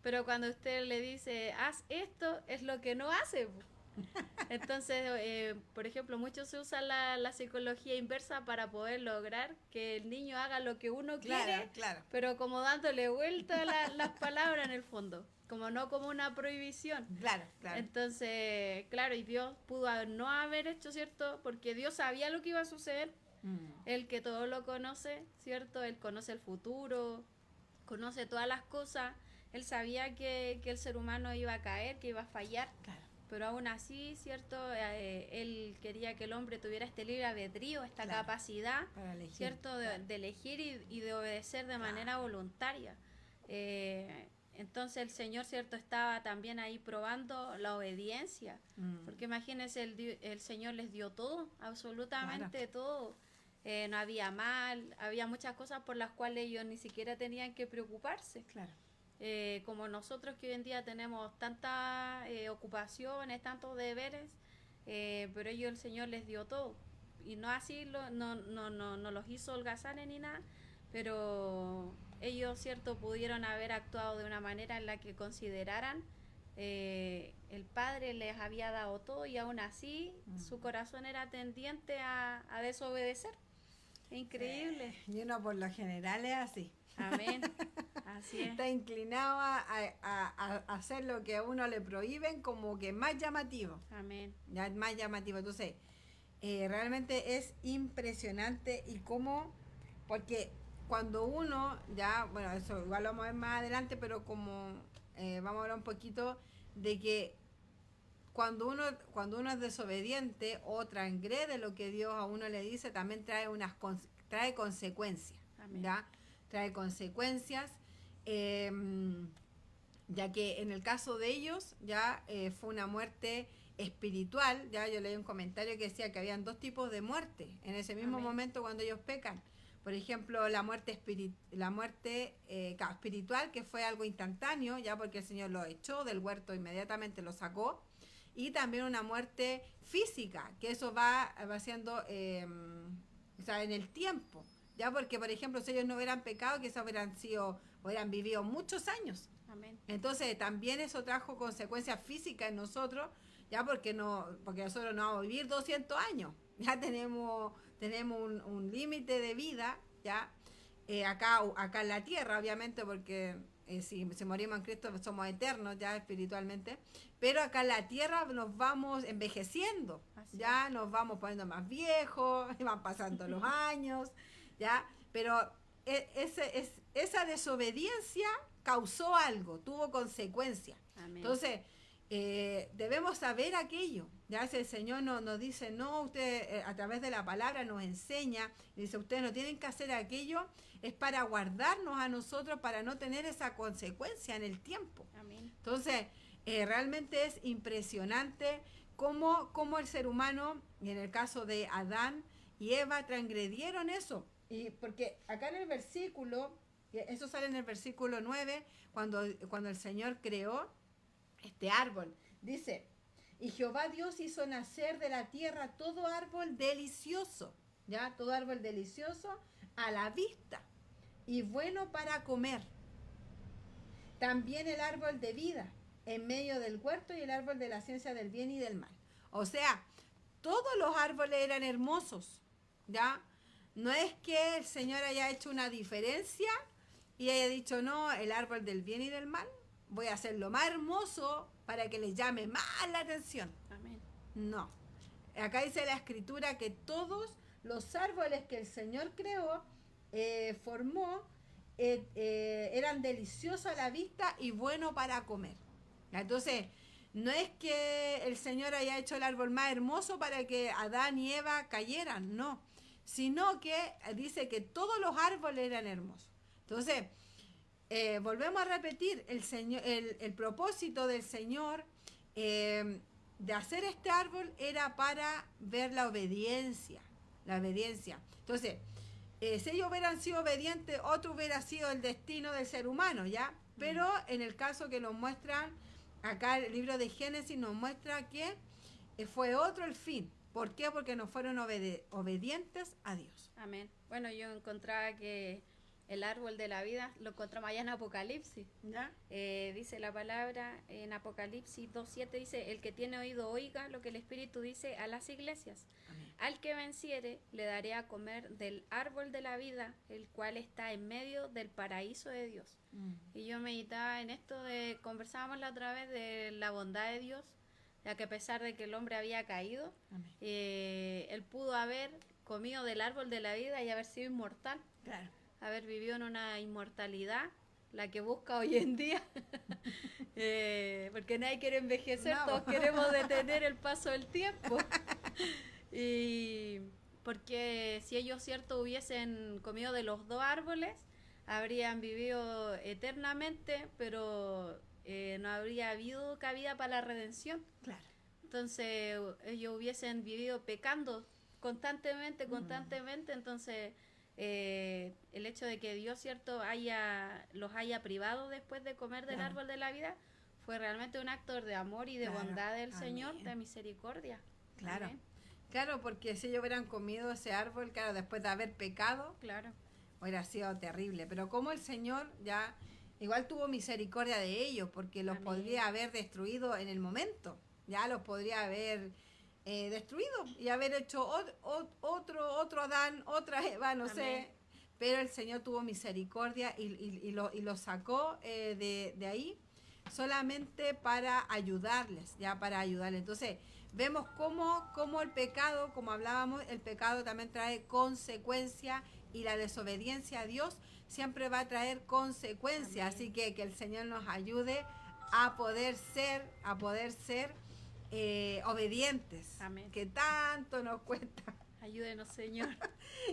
Pero cuando usted le dice haz esto, es lo que no hace. Entonces, por ejemplo, mucho se usa la psicología inversa para poder lograr que el niño haga lo que uno quiere, pero como dándole vuelta a las palabras en el fondo, como no como una prohibición. Claro. Entonces, claro, y Dios pudo no haber hecho, ¿cierto? Porque Dios sabía lo que iba a suceder. Él que todo lo conoce, ¿cierto? Él conoce el futuro, conoce todas las cosas. Él sabía que el ser humano iba a caer, que iba a fallar. Claro. Pero aún así, ¿cierto? Él quería que el hombre tuviera este libre albedrío, esta capacidad, elegir, ¿cierto? De elegir y de obedecer de manera voluntaria. Entonces el Señor, ¿cierto? Estaba también ahí probando la obediencia. Porque imagínense, el Señor les dio todo, absolutamente todo. No había mal, había muchas cosas por las cuales ellos ni siquiera tenían que preocuparse. Claro. Como nosotros que hoy en día tenemos tantas ocupaciones, tantos deberes, pero ellos el Señor les dio todo. Y no así, no los hizo holgazanes ni nada, pero ellos, ¿cierto?, pudieron haber actuado de una manera en la que consideraran el Padre les había dado todo y aún así su corazón era tendiente a desobedecer. Increíble. Y uno por lo general es así. Amén. Así es. Está inclinado a hacer lo que a uno le prohíben como que más llamativo. Amén. Ya es más llamativo. Entonces, realmente es impresionante y cómo, porque cuando uno, ya, bueno, eso igual lo vamos a ver más adelante, pero como vamos a hablar un poquito de que cuando uno es desobediente o transgrede lo que Dios a uno le dice, también trae consecuencias. Amén. ¿Ya? Trae consecuencias, ya que en el caso de ellos ya fue una muerte espiritual. Ya yo leí un comentario que decía que habían dos tipos de muerte en ese mismo momento cuando ellos pecan. Por ejemplo, la muerte espiritual, que fue algo instantáneo, ya porque el Señor lo echó del huerto, inmediatamente lo sacó. Y también una muerte física, que eso va siendo en el tiempo. Ya porque, por ejemplo, si ellos no hubieran pecado, quizás hubieran vivido muchos años. Amén. Entonces también eso trajo consecuencias físicas en nosotros, ya porque nosotros no vamos a vivir 200 años. Ya tenemos un límite de vida, ya acá en la tierra, obviamente, porque si morimos en Cristo somos eternos ya espiritualmente, pero acá en la tierra nos vamos envejeciendo. Así ya nos vamos poniendo más viejos, van pasando los años, ya, pero esa desobediencia causó algo, tuvo consecuencias. Amén. Entonces debemos saber aquello. Ya el Señor nos dice, no, usted a través de la palabra nos enseña, dice, ustedes no tienen que hacer aquello, es para guardarnos a nosotros, para no tener esa consecuencia en el tiempo. Amén. Entonces, realmente es impresionante cómo el ser humano, y en el caso de Adán y Eva, transgredieron eso. Y porque acá en el versículo, eso sale en el versículo 9, cuando el Señor creó este árbol, dice, y Jehová Dios hizo nacer de la tierra todo árbol delicioso, ya, todo árbol delicioso a la vista y bueno para comer. También el árbol de vida en medio del huerto y el árbol de la ciencia del bien y del mal. O sea, todos los árboles eran hermosos, ya. No es que el Señor haya hecho una diferencia y haya dicho, no, el árbol del bien y del mal, voy a hacerlo más hermoso para que les llame más la atención. Amén. No. Acá dice la Escritura que todos los árboles que el Señor creó, formó, eran deliciosos a la vista y bueno para comer. Entonces, no es que el Señor haya hecho el árbol más hermoso para que Adán y Eva cayeran, no. sino que dice que todos los árboles eran hermosos. Entonces, volvemos a repetir, el propósito del Señor de hacer este árbol era para ver la obediencia. Entonces, si ellos hubieran sido obedientes, otro hubiera sido el destino del ser humano, ¿ya? Pero en el caso que nos muestran, acá el libro de Génesis nos muestra que fue otro el fin. ¿Por qué? Porque no fueron obedientes a Dios. Amén. Bueno, yo encontraba que el árbol de la vida lo encontramos allá en Apocalipsis. ¿Ya? Dice la palabra en Apocalipsis 2:7, dice, el que tiene oído oiga lo que el Espíritu dice a las iglesias. Amén. Al que venciere le daré a comer del árbol de la vida, el cual está en medio del paraíso de Dios. Y yo meditaba en esto conversábamos la otra vez de la bondad de Dios, ya que a pesar de que el hombre había caído, él pudo haber comido del árbol de la vida y haber sido inmortal. Claro. Haber vivido en una inmortalidad, la que busca hoy en día, porque nadie quiere envejecer, no. Todos queremos detener el paso del tiempo. Y porque si ellos, cierto, hubiesen comido de los dos árboles, habrían vivido eternamente, pero no habría habido cabida para la redención. Claro. Entonces ellos hubiesen vivido pecando constantemente, entonces el hecho de que Dios, cierto, los haya privado después de comer del árbol de la vida fue realmente un acto de amor y de bondad del Señor, de misericordia. Claro. Amén. Claro, porque si ellos hubieran comido ese árbol, claro, después de haber pecado, claro, hubiera sido terrible. Pero como el Señor ya igual tuvo misericordia de ellos, porque los podría haber destruido en el momento, ya los podría haber destruido y haber hecho otro Adán, otra Eva, no sé, pero el Señor tuvo misericordia y lo sacó de ahí solamente para ayudarles, Entonces, vemos cómo el pecado, como hablábamos, el pecado también trae consecuencias y la desobediencia a Dios siempre va a traer consecuencias. Así que el Señor nos ayude a poder ser obedientes. Amén. Que tanto nos cuesta. Ayúdenos, Señor.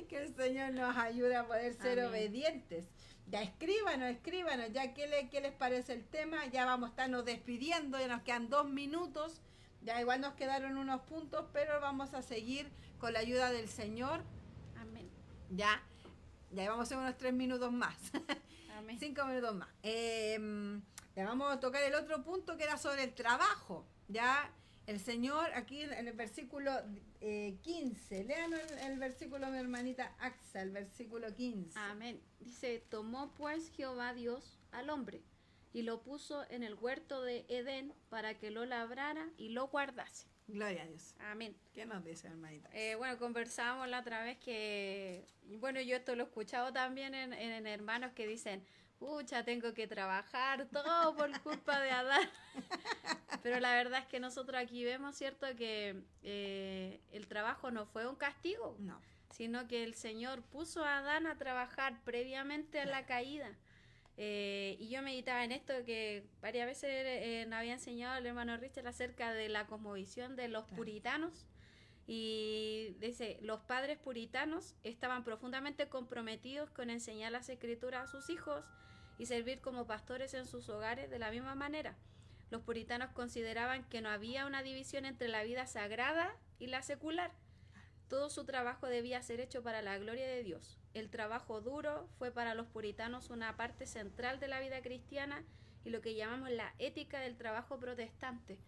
Que el Señor nos ayude a poder ser obedientes. Ya escríbanos, ya qué les parece el tema. Ya vamos a estarnos despidiendo, ya nos quedan 2 minutos. Ya igual nos quedaron unos puntos, pero vamos a seguir con la ayuda del Señor. Amén. Ya vamos a hacer unos 3 minutos más. Amén. 5 minutos más. Ya vamos a tocar el otro punto que era sobre el trabajo. Ya el Señor aquí en el versículo 15. Lean el versículo, mi hermanita Axa, el versículo 15. Amén. Dice, tomó pues Jehová Dios al hombre y lo puso en el huerto de Edén para que lo labrara y lo guardase. Gloria a Dios. Amén. ¿Qué nos dice, hermanita? Bueno, conversábamos la otra vez que, bueno, yo esto lo he escuchado también en hermanos que dicen, pucha, tengo que trabajar todo por culpa de Adán. Pero la verdad es que nosotros aquí vemos, ¿cierto?, que el trabajo no fue un castigo, no, sino que el Señor puso a Adán a trabajar previamente a la caída. Y yo meditaba en esto que varias veces nos había enseñado el hermano Richard acerca de la cosmovisión de los puritanos. Y dice, los padres puritanos estaban profundamente comprometidos con enseñar las escrituras a sus hijos y servir como pastores en sus hogares de la misma manera. Los puritanos consideraban que no había una división entre la vida sagrada y la secular. Todo su trabajo debía ser hecho para la gloria de Dios. El trabajo duro fue para los puritanos una parte central de la vida cristiana y lo que llamamos la ética del trabajo protestante.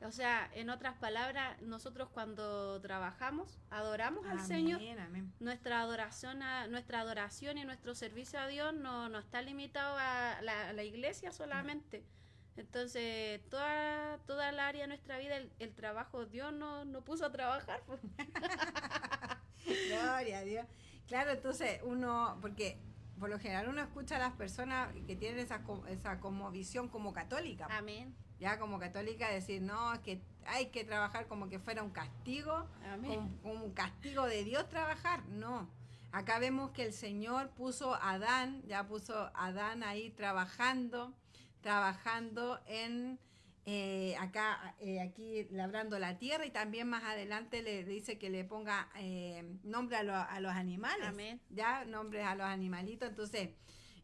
O sea, en otras palabras, nosotros cuando trabajamos, adoramos al Señor. Amén. Nuestra adoración y nuestro servicio a Dios no está limitado a la iglesia solamente. Entonces, toda el área de nuestra vida, el trabajo, Dios no puso a trabajar. Pues. Gloria a Dios. Claro, entonces porque por lo general uno escucha a las personas que tienen esa como visión como católica. Amén. Ya como católica decir, no, es que hay que trabajar como que fuera un castigo, como un castigo de Dios trabajar. No, acá vemos que el Señor puso a Adán ahí trabajando en aquí labrando la tierra, y también más adelante le dice que le ponga nombre a los animales. Amén. Ya, nombres a los animalitos. Entonces,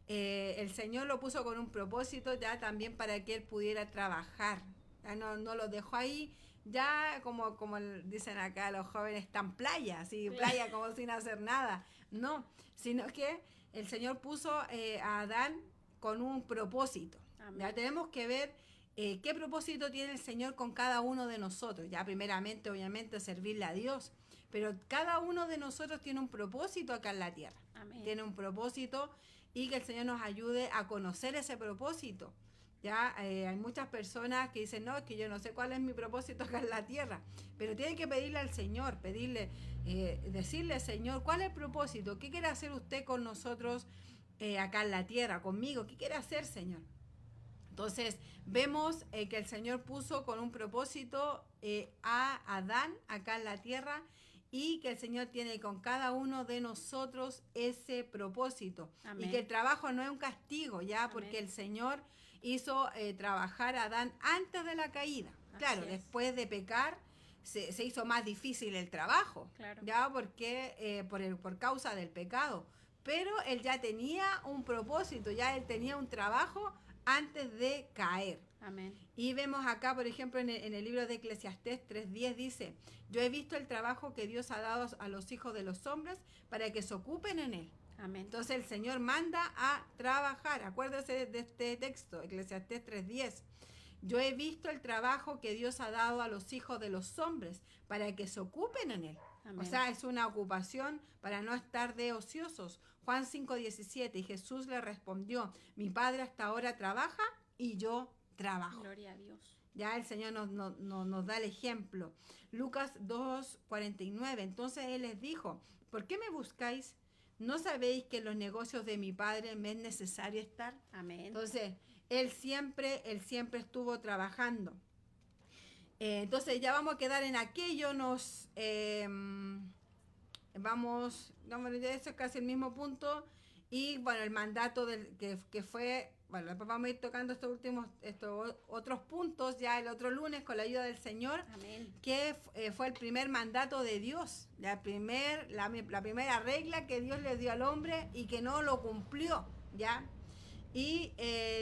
el Señor lo puso con un propósito ya también para que él pudiera trabajar. Ya no lo dejó ahí, ya como dicen acá los jóvenes, tan playa, ¿sí? Playa como sin hacer nada. No, sino que el Señor puso a Adán con un propósito. Ya tenemos que ver qué propósito tiene el Señor con cada uno de nosotros. Ya primeramente, obviamente, servirle a Dios, pero cada uno de nosotros tiene un propósito acá en la tierra. Amén. Tiene un propósito, y que el Señor nos ayude a conocer ese propósito. Ya hay muchas personas que dicen, no, es que yo no sé cuál es mi propósito acá en la tierra, pero tienen que pedirle al Señor, decirle, Señor, ¿cuál es el propósito? ¿Qué quiere hacer usted con nosotros acá en la tierra, conmigo? ¿Qué quiere hacer, Señor? Entonces vemos que el Señor puso con un propósito a Adán acá en la tierra, y que el Señor tiene con cada uno de nosotros ese propósito. Amén. Y que el trabajo no es un castigo, ya. Amén. Porque el Señor hizo trabajar a Adán antes de la caída. Claro, después de pecar se hizo más difícil el trabajo, claro. Ya, porque por causa del pecado. Pero él ya tenía un propósito, ya él tenía un trabajo antes de caer. Amén. Y vemos acá, por ejemplo, en el libro de Eclesiastés 3:10 dice, yo he visto el trabajo que Dios ha dado a los hijos de los hombres para que se ocupen en él. Amén. Entonces el Señor manda a trabajar. Acuérdese de este texto, Eclesiastés 3:10. Yo he visto el trabajo que Dios ha dado a los hijos de los hombres para que se ocupen en él. Amén. O sea, es una ocupación para no estar de ociosos. Juan 5:17, y Jesús le respondió, mi Padre hasta ahora trabaja y yo trabajo. Gloria a Dios. Ya el Señor nos da el ejemplo. Lucas 2:49, entonces Él les dijo, ¿por qué me buscáis? ¿No sabéis que en los negocios de mi Padre me es necesario estar? Amén. Entonces, Él siempre estuvo trabajando. Entonces ya vamos a quedar en aquello, eso es casi el mismo punto. Y bueno, el mandato que fue, bueno, después vamos a ir tocando estos otros puntos ya el otro lunes con la ayuda del Señor. Amén. Que fue el primer mandato de Dios, la primera regla que Dios le dio al hombre y que no lo cumplió, ¿ya? Y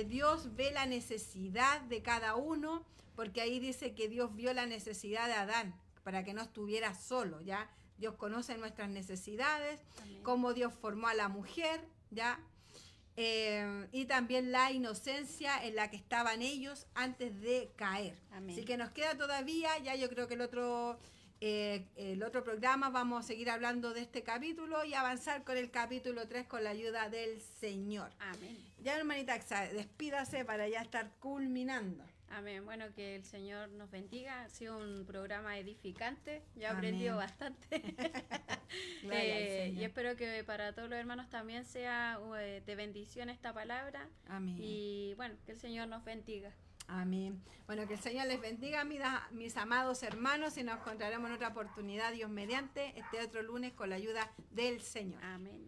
Dios ve la necesidad de cada uno, porque ahí dice que Dios vio la necesidad de Adán para que no estuviera solo, ¿ya? Dios conoce nuestras necesidades. Amén. Cómo Dios formó a la mujer, ¿ya? Y también la inocencia en la que estaban ellos antes de caer. Amén. Así que nos queda todavía, ya yo creo que el otro programa vamos a seguir hablando de este capítulo y avanzar con el capítulo 3 con la ayuda del Señor. Amén. Ya, hermanita Axa, despídase para ya estar culminando. Amén. Bueno, que el Señor nos bendiga. Ha sido un programa edificante. Yo he aprendido bastante. Y espero que para todos los hermanos también sea de bendición esta palabra. Amén. Y bueno, que el Señor nos bendiga. Amén. Bueno, que el Señor les bendiga, mis amados hermanos, y nos encontraremos en otra oportunidad, Dios mediante, este otro lunes con la ayuda del Señor. Amén.